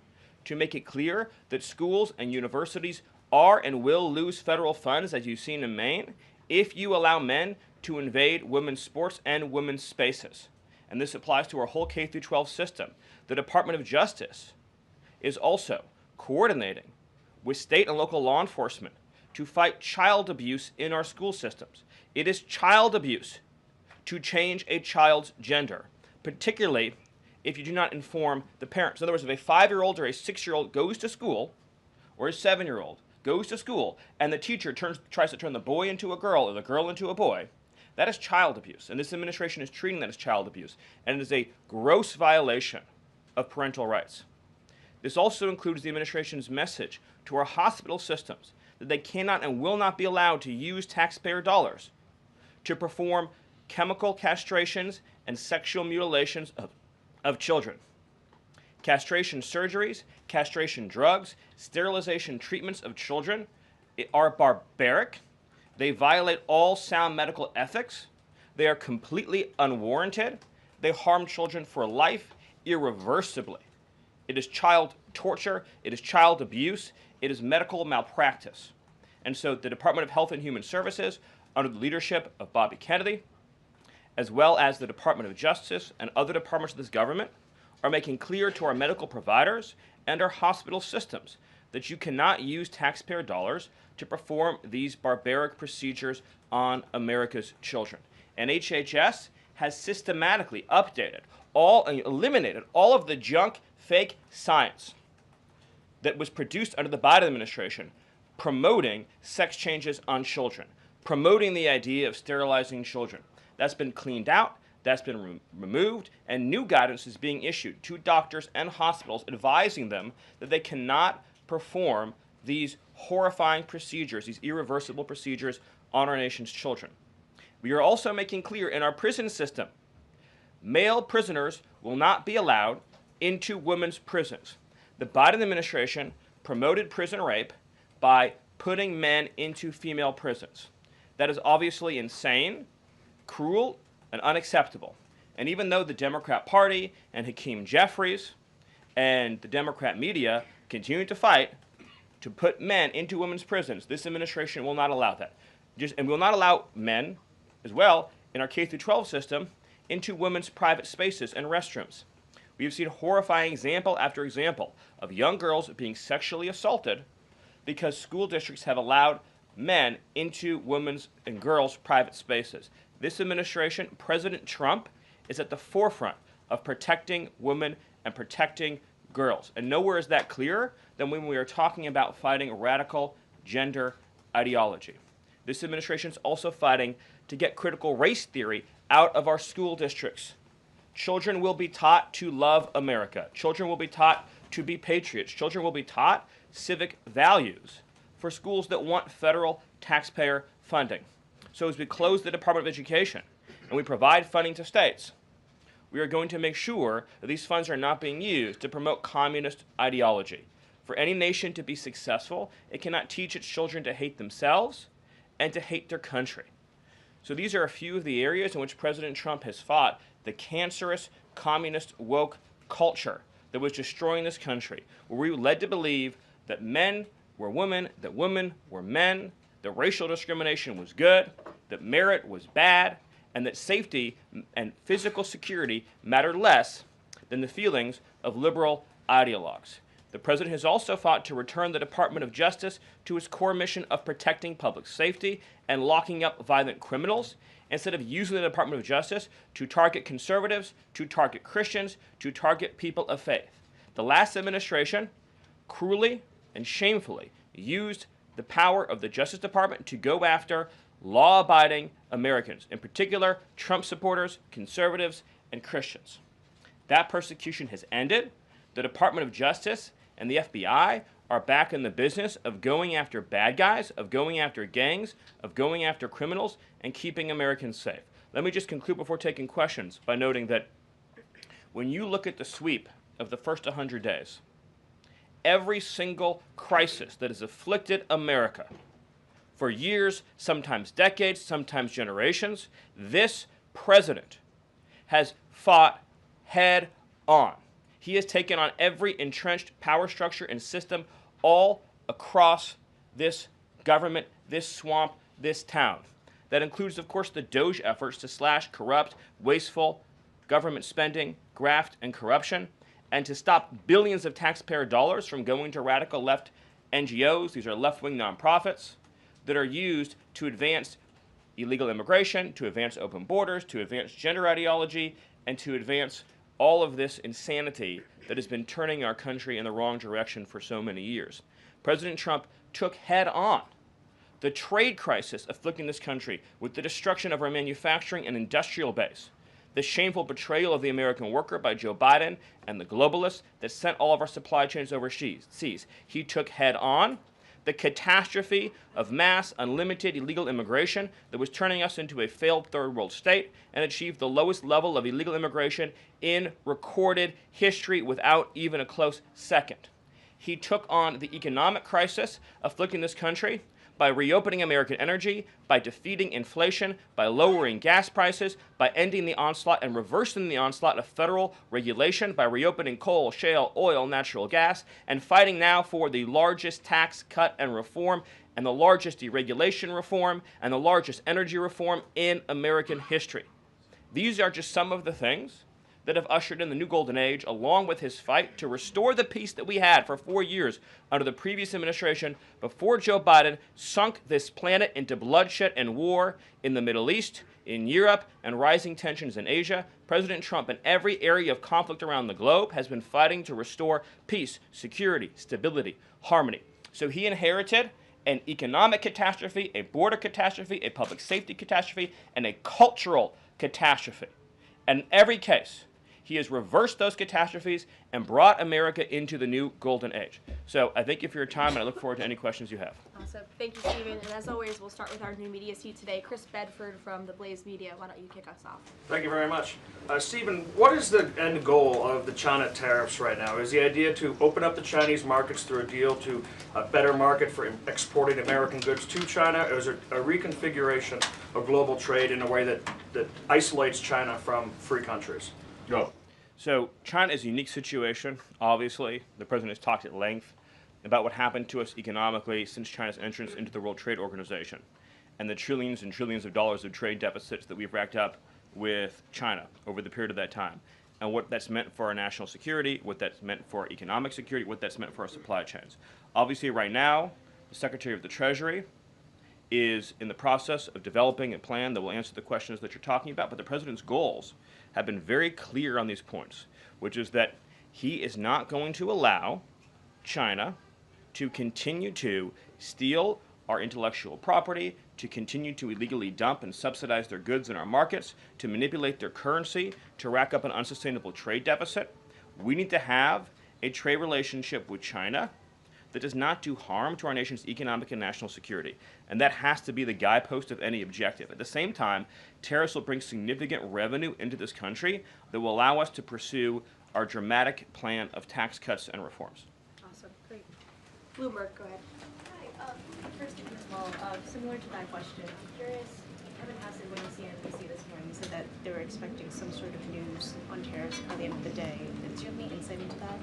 to make it clear that schools and universities are and will lose federal funds, as you've seen in Maine, if you allow men to invade women's sports and women's spaces. And this applies to our whole K-12 system. The Department of Justice is also coordinating with state and local law enforcement to fight child abuse in our school systems. It is child abuse to change a child's gender, particularly if you do not inform the parents. In other words, if a 5-year-old or a 6-year-old goes to school, or a 7-year-old goes to school, and the teacher tries to turn the boy into a girl or the girl into a boy, that is child abuse. And this administration is treating that as child abuse. And it is a gross violation of parental rights. This also includes the administration's message to our hospital systems that they cannot and will not be allowed to use taxpayer dollars to perform chemical castrations and sexual mutilations of children. Castration surgeries, castration drugs, sterilization treatments of children are barbaric. They violate all sound medical ethics. They are completely unwarranted. They harm children for life irreversibly. It is child torture. It is child abuse. It is medical malpractice. And so the Department of Health and Human Services, under the leadership of Bobby Kennedy, as well as the Department of Justice and other departments of this government, are making clear to our medical providers and our hospital systems that you cannot use taxpayer dollars to perform these barbaric procedures on America's children. And HHS has systematically eliminated all of the junk, fake science that was produced under the Biden administration promoting sex changes on children, promoting the idea of sterilizing children. That's been cleaned out, that's been removed, and new guidance is being issued to doctors and hospitals advising them that they cannot perform these horrifying procedures, these irreversible procedures on our nation's children. We are also making clear in our prison system, male prisoners will not be allowed into women's prisons. The Biden administration promoted prison rape by putting men into female prisons. That is obviously insane, cruel, and unacceptable. And even though the Democrat Party and Hakeem Jeffries and the Democrat media continue to fight to put men into women's prisons, this administration will not allow that. And will not allow men, as well, in our K-12 system, into women's private spaces and restrooms. We have seen horrifying example after example of young girls being sexually assaulted because school districts have allowed men into women's and girls' private spaces. This administration, President Trump, is at the forefront of protecting women and protecting girls. And nowhere is that clearer than when we are talking about fighting radical gender ideology. This administration is also fighting to get critical race theory out of our school districts. Children will be taught to love America. Children will be taught to be patriots. Children will be taught civic values for schools that want federal taxpayer funding. So as we close the Department of Education and we provide funding to states, we are going to make sure that these funds are not being used to promote communist ideology. For any nation to be successful, it cannot teach its children to hate themselves and to hate their country. So these are a few of the areas in which President Trump has fought the cancerous communist woke culture that was destroying this country, where we were led to believe that men were women, that women were men, that racial discrimination was good, that merit was bad, and that safety and physical security mattered less than the feelings of liberal ideologues. The president has also fought to return the Department of Justice to its core mission of protecting public safety and locking up violent criminals, instead of using the Department of Justice to target conservatives, to target Christians, to target people of faith. The last administration cruelly and shamefully used the power of the Justice Department to go after law-abiding Americans, in particular Trump supporters, conservatives, and Christians. That persecution has ended. The Department of Justice and the FBI are back in the business of going after bad guys, of going after gangs, of going after criminals, and keeping Americans safe. Let me just conclude before taking questions by noting that when you look at the sweep of the first 100 days, every single crisis that has afflicted America for years, sometimes decades, sometimes generations, this president has fought head on. He has taken on every entrenched power structure and system all across this government, this swamp, this town. That includes, of course, the Doge efforts to slash corrupt, wasteful government spending, graft, and corruption, and to stop billions of taxpayer dollars from going to radical left NGOs. These are left-wing nonprofits that are used to advance illegal immigration, to advance open borders, to advance gender ideology, and to advance all of this insanity that has been turning our country in the wrong direction for so many years. President Trump took head on the trade crisis afflicting this country with the destruction of our manufacturing and industrial base, the shameful betrayal of the American worker by Joe Biden and the globalists that sent all of our supply chains overseas. He took head on the catastrophe of mass, unlimited, illegal immigration that was turning us into a failed third world state and achieved the lowest level of illegal immigration in recorded history without even a close second. He took on the economic crisis afflicting this country by reopening American energy, by defeating inflation, by lowering gas prices, by ending the onslaught and reversing the onslaught of federal regulation, by reopening coal, shale, oil, natural gas, and fighting now for the largest tax cut and reform and the largest deregulation reform and the largest energy reform in American history. These are just some of the things that have ushered in the new golden age, along with his fight to restore the peace that we had for 4 years under the previous administration before Joe Biden sunk this planet into bloodshed and war in the Middle East, in Europe, and rising tensions in Asia. President Trump, in every area of conflict around the globe, has been fighting to restore peace, security, stability, harmony. So he inherited an economic catastrophe, a border catastrophe, a public safety catastrophe, and a cultural catastrophe. And in every case, he has reversed those catastrophes and brought America into the new golden age. So I thank you for your time, and I look forward to any questions you have. Awesome. Thank you, Stephen. And as always, we'll start with our new media seat today. Chris Bedford from the Blaze Media. Why don't you kick us off? Thank you very much. Stephen, what is the end goal of the China tariffs right now? Is the idea to open up the Chinese markets through a deal to a better market for exporting American goods to China, or is it a reconfiguration of global trade in a way that isolates China from free countries? Go. So China is a unique situation. Obviously, the president has talked at length about what happened to us economically since China's entrance into the World Trade Organization and the trillions and trillions of dollars of trade deficits that we've racked up with China over the period of that time, and what that's meant for our national security, what that's meant for our economic security, what that's meant for our supply chains. Obviously, right now, the Secretary of the Treasury is in the process of developing a plan that will answer the questions that you're talking about, but the president's goals have been very clear on these points, which is that he is not going to allow China to continue to steal our intellectual property, to continue to illegally dump and subsidize their goods in our markets, to manipulate their currency, to rack up an unsustainable trade deficit. We need to have a trade relationship with China that does not do harm to our nation's economic and national security. And that has to be the guidepost of any objective. At the same time, tariffs will bring significant revenue into this country that will allow us to pursue our dramatic plan of tax cuts and reforms. Awesome. Great. Bloomberg, go ahead. Hi. First of all, similar to that question, I'm curious, Kevin Hassett, when you see CNBC this morning, said that they were expecting some sort of news on tariffs by the end of the day. Do you have any insight into that?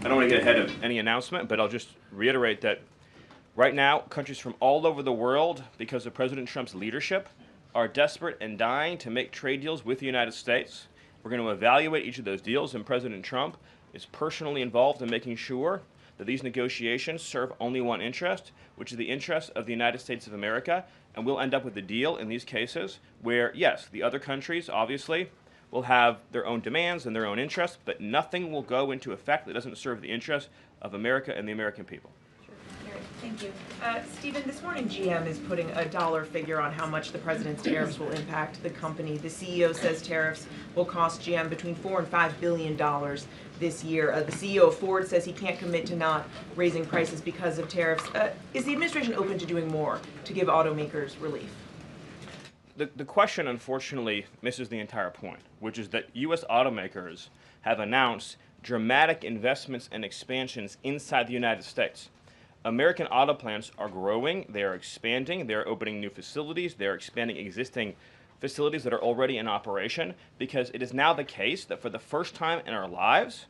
I don't want to get ahead of any announcement, but I'll just reiterate that right now, countries from all over the world, because of President Trump's leadership, are desperate and dying to make trade deals with the United States. We're going to evaluate each of those deals, and President Trump is personally involved in making sure that these negotiations serve only one interest, which is the interest of the United States of America, and we'll end up with a deal in these cases where, yes, the other countries, obviously, will have their own demands and their own interests, but nothing will go into effect that doesn't serve the interests of America and the American people. Thank you. Stephen, this morning GM is putting a dollar figure on how much the president's tariffs will impact the company. The CEO says tariffs will cost GM between $4 and $5 billion this year. The CEO of Ford says he can't commit to not raising prices because of tariffs. Is the administration open to doing more to give automakers relief? the question, unfortunately, misses the entire point, which is that U.S. automakers have announced dramatic investments and expansions inside the United States. American auto plants are growing, they are expanding, they are opening new facilities, they are expanding existing facilities that are already in operation, because it is now the case that for the first time in our lives,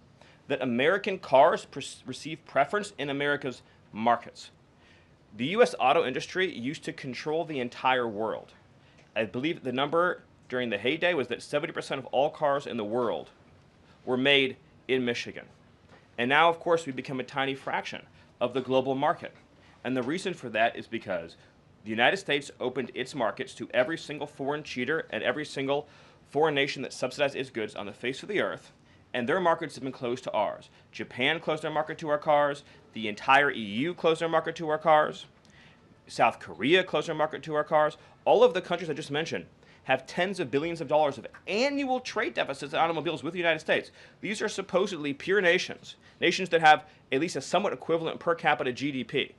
that American cars receive preference in America's markets. The U.S. auto industry used to control the entire world. I believe the number during the heyday was that 70% of all cars in the world were made in Michigan. And now, of course, we've become a tiny fraction of the global market. And the reason for that is because the United States opened its markets to every single foreign cheater and every single foreign nation that subsidized its goods on the face of the earth, and their markets have been closed to ours. Japan closed their market to our cars. The entire EU closed their market to our cars. South Korea closed their market to our cars. All of the countries I just mentioned have tens of billions of dollars of annual trade deficits in automobiles with the United States. These are supposedly pure nations, nations that have at least a somewhat equivalent per capita GDP.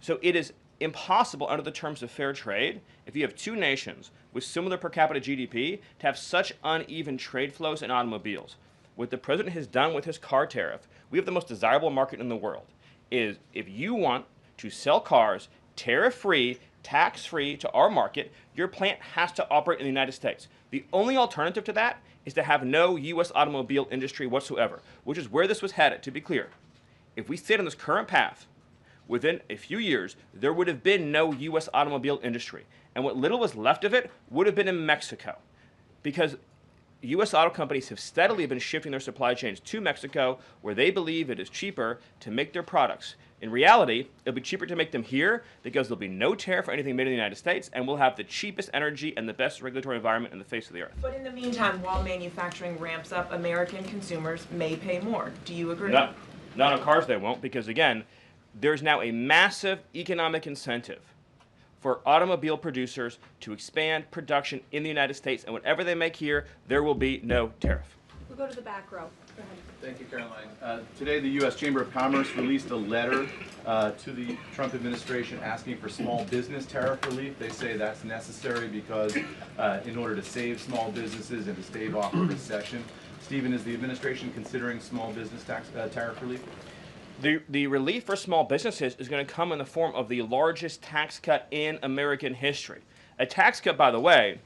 So it is impossible under the terms of fair trade, if you have two nations with similar per capita GDP, to have such uneven trade flows in automobiles. What the president has done with his car tariff, we have the most desirable market in the world, is if you want to sell cars tariff-free, tax-free to our market, your plant has to operate in the United States. The only alternative to that is to have no U.S. automobile industry whatsoever, which is where this was headed, to be clear. If we stayed on this current path, within a few years, there would have been no U.S. automobile industry. And what little was left of it would have been in Mexico. Because U.S. auto companies have steadily been shifting their supply chains to Mexico, where they believe it is cheaper to make their products. In reality, it'll be cheaper to make them here because there'll be no tariff for anything made in the United States, and we'll have the cheapest energy and the best regulatory environment in the face of the earth. But in the meantime, while manufacturing ramps up, American consumers may pay more. Do you agree? No, not on cars they won't, because again, there's now a massive economic incentive for automobile producers to expand production in the United States, and whatever they make here, there will be no tariff. We'll go to the back row. Go ahead. Thank you, Caroline. Today, the U.S. Chamber of Commerce released a letter to the Trump administration asking for small business tariff relief. They say that's necessary because in order to save small businesses and to stave off a recession. Stephen, is the administration considering small business tariff relief? The relief for small businesses is going to come in the form of the largest tax cut in American history. A tax cut, by the way,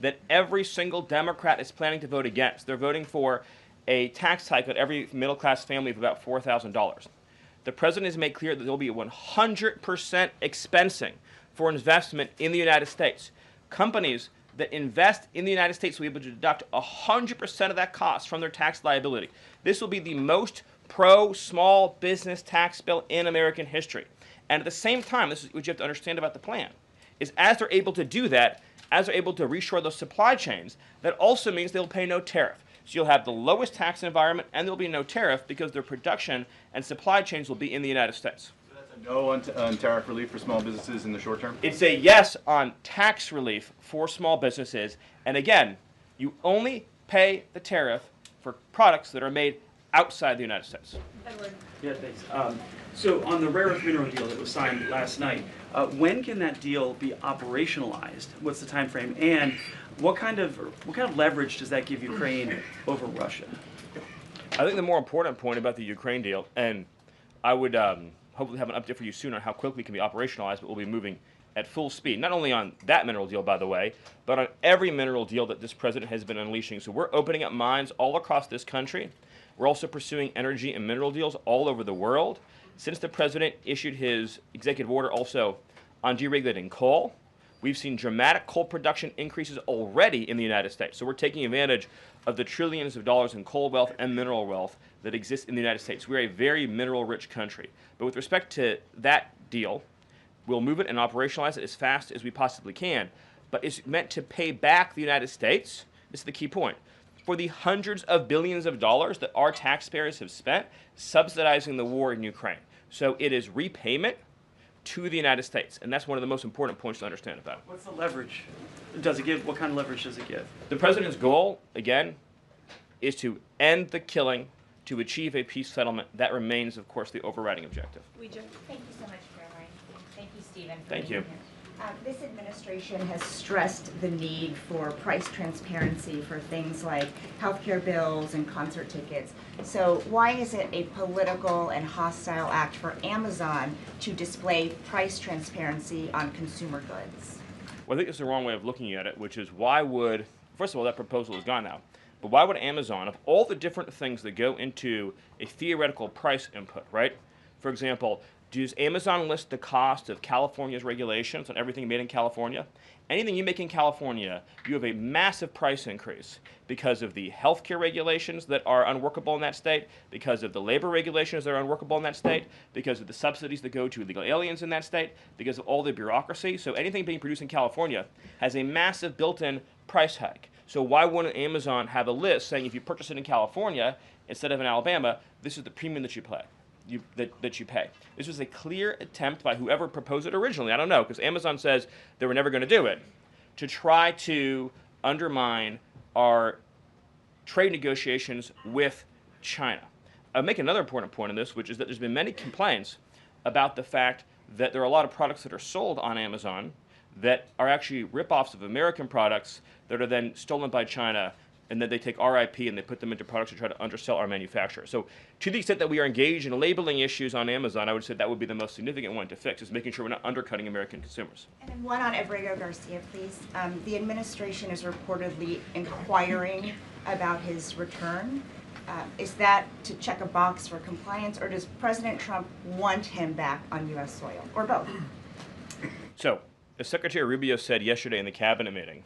that every single Democrat is planning to vote against. They're voting for a tax hike on every middle-class family of about $4,000. The president has made clear that there will be 100% expensing for investment in the United States. Companies that invest in the United States will be able to deduct 100% of that cost from their tax liability. This will be the most pro-small business tax bill in American history. And at the same time, this is what you have to understand about the plan, is as they're able to do that, as they're able to reshore those supply chains, that also means they'll pay no tariff. So you'll have the lowest tax environment and there'll be no tariff because their production and supply chains will be in the United States. So that's a no on tariff relief for small businesses in the short term? It's a yes on tax relief for small businesses. And again, you only pay the tariff for products that are made outside the United States. Edward. Yeah, thanks. So on the rare earth mineral deal that was signed last night, when can that deal be operationalized? What's the time frame? And what kind of leverage does that give Ukraine over Russia? I think the more important point about the Ukraine deal, and I would hopefully have an update for you soon on how quickly it can be operationalized, but we'll be moving at full speed, not only on that mineral deal, by the way, but on every mineral deal that this president has been unleashing. So we're opening up mines all across this country. We're also pursuing energy and mineral deals all over the world. Since the president issued his executive order also on deregulating coal, we've seen dramatic coal production increases already in the United States. So we're taking advantage of the trillions of dollars in coal wealth and mineral wealth that exists in the United States. We're a very mineral-rich country. But with respect to that deal, we'll move it and operationalize it as fast as we possibly can. But it's meant to pay back the United States. This is the key point. For the hundreds of billions of dollars that our taxpayers have spent subsidizing the war in Ukraine. So it is repayment to the United States, and that's one of the most important points to understand about it. What's the leverage? Does it give? What kind of leverage does it give? The president's goal, again, is to end the killing, to achieve a peace settlement. That remains, of course, the overriding objective. We do. Thank you so much, Caroline. Thank you, Stephen. Thank you. Here. This administration has stressed the need for price transparency for things like healthcare bills and concert tickets. So why is it a political and hostile act for Amazon to display price transparency on consumer goods? Well, I think it's the wrong way of looking at it, which is why would, first of all, that proposal is gone now, but why would Amazon, of all the different things that go into a theoretical price input, right? For example, does Amazon list the cost of California's regulations on everything made in California? Anything you make in California, you have a massive price increase because of the healthcare regulations that are unworkable in that state, because of the labor regulations that are unworkable in that state, because of the subsidies that go to illegal aliens in that state, because of all the bureaucracy. So anything being produced in California has a massive built-in price hike. So why wouldn't Amazon have a list saying if you purchase it in California instead of in Alabama, this is the premium that you pay? That you pay. This was a clear attempt by whoever proposed it originally, I don't know, because Amazon says they were never going to do it, to try to undermine our trade negotiations with China. I'll make another important point on this, which is that there's been many complaints about the fact that there are a lot of products that are sold on Amazon that are actually rip-offs of American products that are then stolen by China, and then they take our IP and they put them into products to try to undersell our manufacturers. So to the extent that we are engaged in labeling issues on Amazon, I would say that would be the most significant one to fix, is making sure we're not undercutting American consumers. And then one on Abrego Garcia, please. The administration is reportedly inquiring about his return. Is that to check a box for compliance, or does President Trump want him back on U.S. soil, or both? So, as Secretary Rubio said yesterday in the cabinet meeting,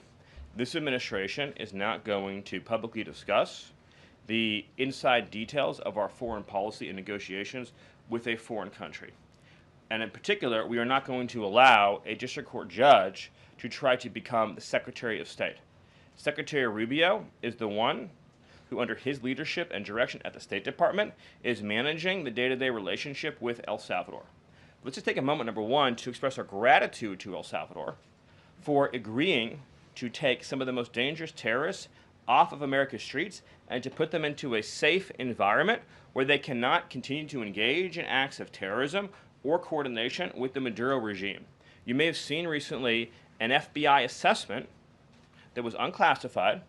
this administration is not going to publicly discuss the inside details of our foreign policy and negotiations with a foreign country. And in particular, we are not going to allow a district court judge to try to become the Secretary of State. Secretary Rubio is the one who, under his leadership and direction at the State Department, is managing the day-to-day relationship with El Salvador. Let's just take a moment, number one, to express our gratitude to El Salvador for agreeing to take some of the most dangerous terrorists off of America's streets and to put them into a safe environment where they cannot continue to engage in acts of terrorism or coordination with the Maduro regime. You may have seen recently an FBI assessment that was unclassified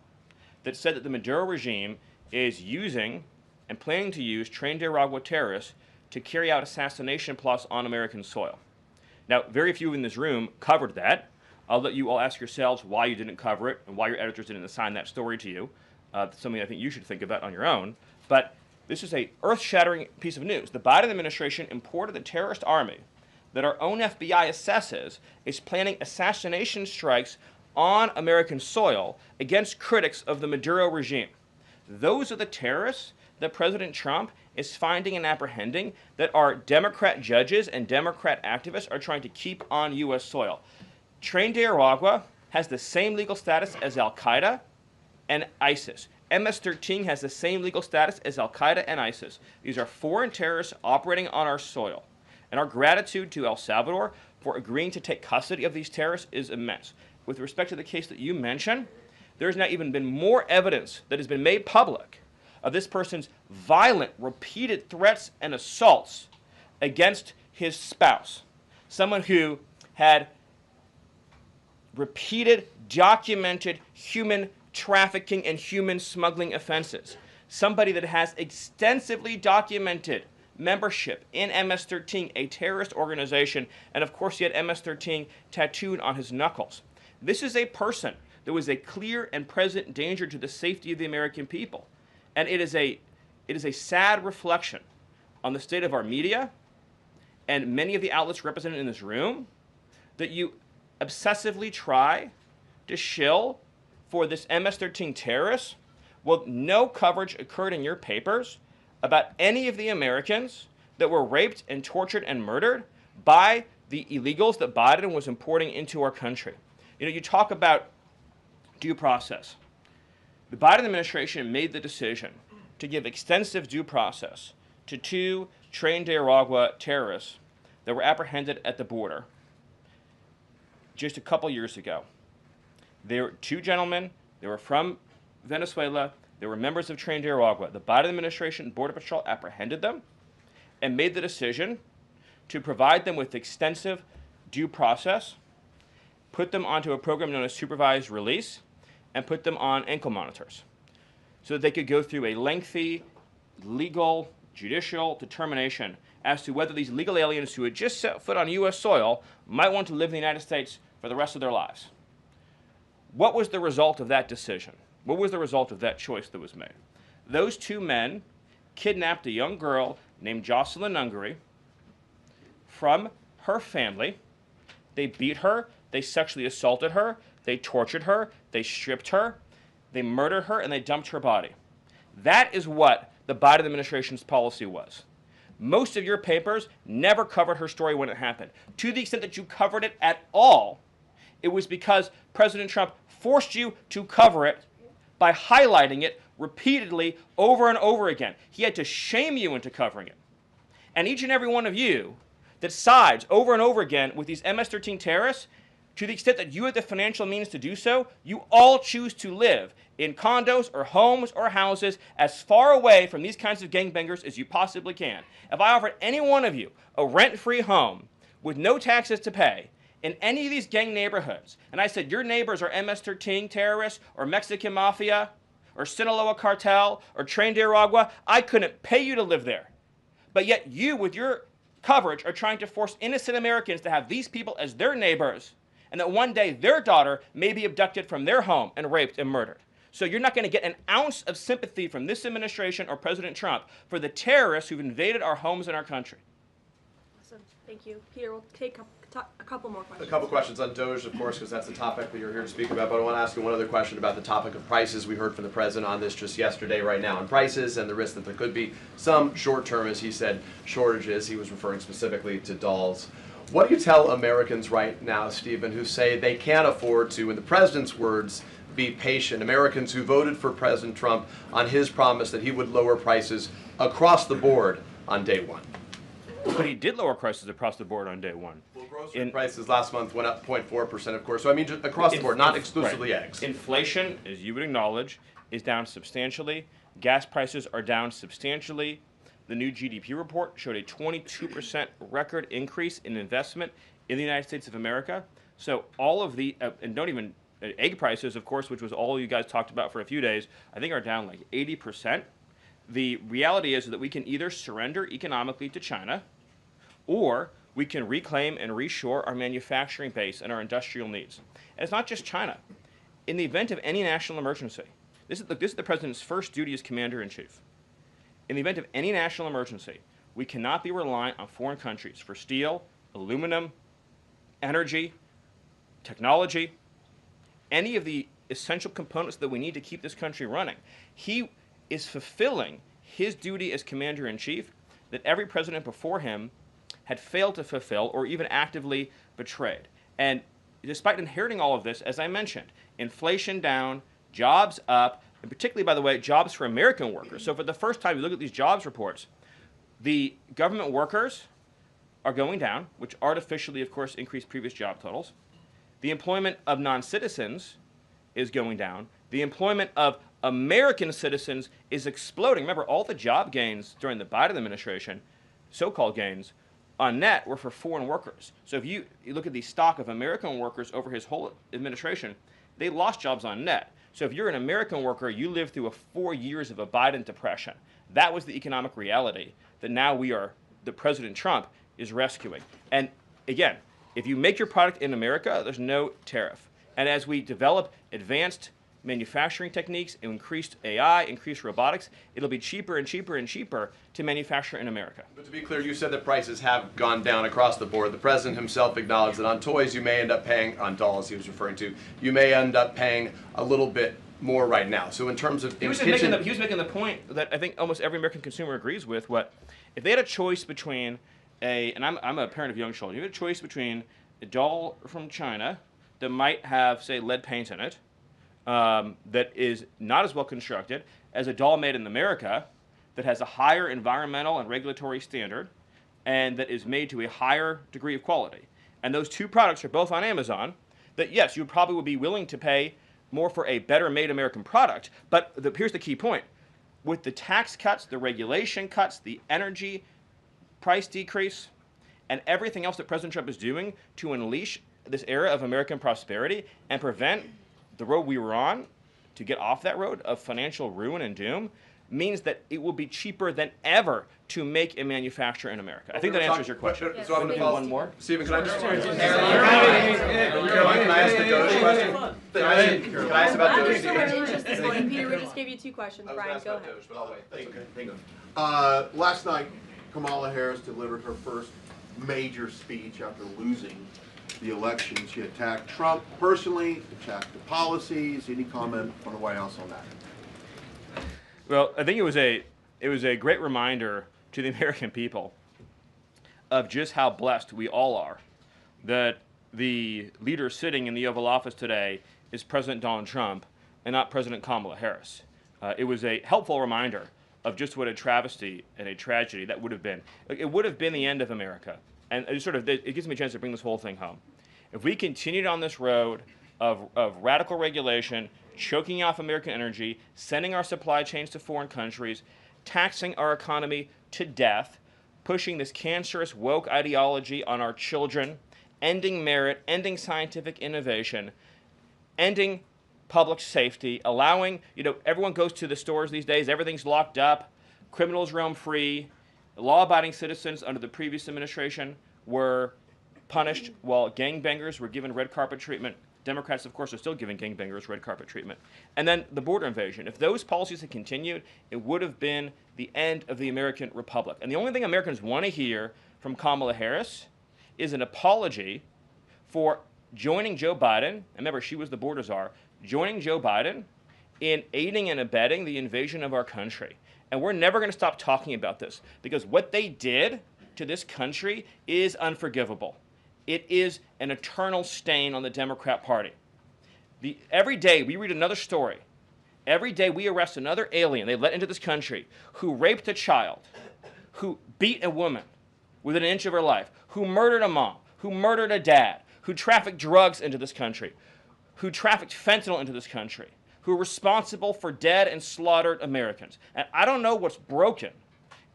that said that the Maduro regime is using and planning to use trained Aragua terrorists to carry out assassination plots on American soil. Now, very few in this room covered that. I'll let you all ask yourselves why you didn't cover it and why your editors didn't assign that story to you. Something I think you should think about on your own. But this is a earth-shattering piece of news. The Biden administration imported a terrorist army that our own FBI assesses is planning assassination strikes on American soil against critics of the Maduro regime. Those are the terrorists that President Trump is finding and apprehending that our Democrat judges and Democrat activists are trying to keep on U.S. soil. Tren de Aragua has the same legal status as Al-Qaeda and ISIS. MS-13 has the same legal status as Al-Qaeda and ISIS. These are foreign terrorists operating on our soil. And our gratitude to El Salvador for agreeing to take custody of these terrorists is immense. With respect to the case that you mentioned, there's now even been more evidence that has been made public of this person's violent, repeated threats and assaults against his spouse. Someone who had repeated, documented human trafficking and human smuggling offenses. Somebody that has extensively documented membership in MS-13, a terrorist organization, and of course he had MS-13 tattooed on his knuckles. This is a person that was a clear and present danger to the safety of the American people. And it is a sad reflection on the state of our media and many of the outlets represented in this room that you obsessively try to shill for this MS-13 terrorist. Well, no coverage occurred in your papers about any of the Americans that were raped and tortured and murdered by the illegals that Biden was importing into our country. You know, you talk about due process. The Biden administration made the decision to give extensive due process to two Tren de Aragua terrorists that were apprehended at the border just a couple years ago. They were two gentlemen. They were from Venezuela. They were members of Tren de Aragua. The Biden administration Border Patrol apprehended them and made the decision to provide them with extensive due process put them onto a program known as supervised release, and put them on ankle monitors so that they could go through a lengthy legal, judicial determination as to whether these legal aliens who had just set foot on U.S. soil might want to live in the United States for the rest of their lives. What was the result of that decision? What was the result of that choice that was made? Those two men kidnapped a young girl named Jocelyn Ungary from her family. They beat her, they sexually assaulted her, they tortured her, they stripped her, they murdered her, and they dumped her body. That is what the Biden administration's policy was. Most of your papers never covered her story when it happened. To the extent that you covered it at all, it was because President Trump forced you to cover it by highlighting it repeatedly over and over again. He had to shame you into covering it. And each and every one of you that sides over and over again with these MS-13 terrorists, to the extent that you have the financial means to do so, you all choose to live in condos or homes or houses as far away from these kinds of gangbangers as you possibly can. If I offered any one of you a rent-free home with no taxes to pay in any of these gang neighborhoods, and I said your neighbors are MS-13 terrorists or Mexican mafia or Sinaloa cartel or Tren de Aragua, I couldn't pay you to live there. But yet you, with your coverage, are trying to force innocent Americans to have these people as their neighbors, and that one day their daughter may be abducted from their home and raped and murdered. So you're not going to get an ounce of sympathy from this administration or President Trump for the terrorists who've invaded our homes and our country. Awesome. Thank you. Peter, we'll take a couple more questions. A couple questions on Doge, of course, because that's the topic that you're here to speak about. But I want to ask you one other question about the topic of prices. We heard from the president on this just yesterday, right now, on prices and the risk that there could be some short-term, as he said, shortages. He was referring specifically to dolls. What do you tell Americans right now, Stephen, who say they can't afford to, in the president's words, be patient? Americans who voted for President Trump on his promise that he would lower prices across the board on day one. But he did lower prices across the board on day one. Well, grocery prices last month went up 0.4%, of course. So I mean, just across the board, not exclusively eggs. Inflation, as you would acknowledge, is down substantially. Gas prices are down substantially. The new GDP report showed a 22% record increase in investment in the United States of America. So all of the, and don't even, egg prices, of course, which was all you guys talked about for a few days, I think are down like 80%. The reality is that we can either surrender economically to China, or we can reclaim and reshore our manufacturing base and our industrial needs. And it's not just China. In the event of any national emergency, this is the president's first duty as commander-in-chief. In the event of any national emergency, we cannot be reliant on foreign countries for steel, aluminum, energy, technology, any of the essential components that we need to keep this country running. He is fulfilling his duty as commander-in-chief that every president before him had failed to fulfill or even actively betrayed. And despite inheriting all of this, as I mentioned, inflation down, jobs up, and particularly, by the way, jobs for American workers. So for the first time, you look at these jobs reports, the government workers are going down, which artificially, of course, increased previous job totals. The employment of non-citizens is going down. The employment of American citizens is exploding. Remember, all the job gains during the Biden administration, so-called gains, on net were for foreign workers. So if you look at the stock of American workers over his whole administration, they lost jobs on net. So if you're an American worker, you lived through 4 years of a Biden depression. That was the economic reality that now that President Trump is rescuing. And again, if you make your product in America, there's no tariff. And as we develop advanced manufacturing techniques, increased AI, increased robotics, it'll be cheaper and cheaper and cheaper to manufacture in America. But to be clear, you said that prices have gone down across the board. The president himself acknowledged that on toys you may end up paying, on dolls he was referring to, you may end up paying a little bit more right now. So in terms of he was making the point that I think almost every American consumer agrees with. If they had a choice between and I'm a parent of young children, you had a choice between a doll from China that might have, say, lead paint in it, that is not as well constructed as a doll made in America that has a higher environmental and regulatory standard and that is made to a higher degree of quality. And those two products are both on Amazon, that yes, you probably would be willing to pay more for a better made American product, but here's the key point. With the tax cuts, the regulation cuts, the energy price decrease, and everything else that President Trump is doing to unleash this era of American prosperity and prevent the road we were on to get off that road of financial ruin and doom means that it will be cheaper than ever to make and manufacture in America. I think that answers your question. So I'm going to follow one more. Stephen, can I just... Caroline, can I ask the Doge question? Can I ask about Doge? Peter, we just gave you 2 questions. Brian, go ahead. Doge, but I'll wait. Thank you. Last night, Kamala Harris delivered her first major speech after losing the election. She attacked Trump personally, attacked the policies. Any comment from the White House on that? Well, I think it was a great reminder to the American people of just how blessed we all are that the leader sitting in the Oval Office today is President Donald Trump and not President Kamala Harris. It was a helpful reminder of just what a travesty and a tragedy that would have been. It would have been the end of America. And it gives me a chance to bring this whole thing home. If we continued on this road of radical regulation, choking off American energy, sending our supply chains to foreign countries, taxing our economy to death, pushing this cancerous woke ideology on our children, ending merit, ending scientific innovation, ending public safety, allowing, everyone goes to the stores these days, everything's locked up, criminals roam free, law-abiding citizens under the previous administration were punished while gangbangers were given red carpet treatment. Democrats, of course, are still giving gangbangers red carpet treatment. And then the border invasion. If those policies had continued, it would have been the end of the American Republic. And the only thing Americans want to hear from Kamala Harris is an apology for joining Joe Biden, and remember, she was the border czar, joining Joe Biden in aiding and abetting the invasion of our country. And we're never going to stop talking about this, because what they did to this country is unforgivable. It is an eternal stain on the Democrat Party. Every day we read another story. Every day we arrest another alien they let into this country who raped a child, who beat a woman within an inch of her life, who murdered a mom, who murdered a dad, who trafficked drugs into this country, who trafficked fentanyl into this country, who are responsible for dead and slaughtered Americans. And I don't know what's broken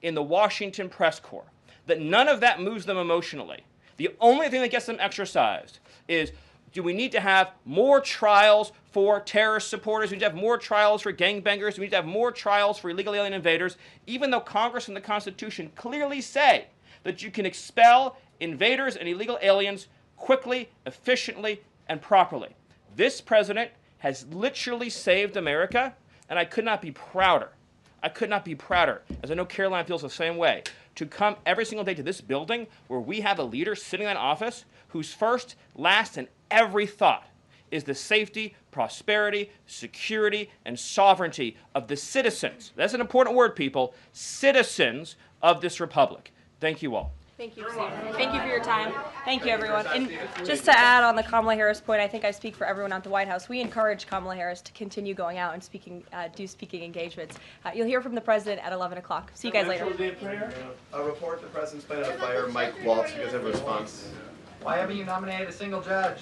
in the Washington press corps, that none of that moves them emotionally. The only thing that gets them exercised is, do we need to have more trials for terrorist supporters? Do we need to have more trials for gangbangers? Do we need to have more trials for illegal alien invaders? Even though Congress and the Constitution clearly say that you can expel invaders and illegal aliens quickly, efficiently, and properly. This president has literally saved America, and I could not be prouder. I could not be prouder, as I know Karoline feels the same way, to come every single day to this building where we have a leader sitting in that office whose first, last, and every thought is the safety, prosperity, security, and sovereignty of the citizens. That's an important word, people. Citizens of this republic. Thank you all. Thank you, Steve. Thank you for your time. Thank you, everyone. And just to add on the Kamala Harris point, I think I speak for everyone at the White House. We encourage Kamala Harris to continue going out and do speaking engagements. You'll hear from the president at 11 o'clock. See you guys later. A report: the president's planning to fire Mike Waltz. You guys have a response? Why haven't you nominated a single judge?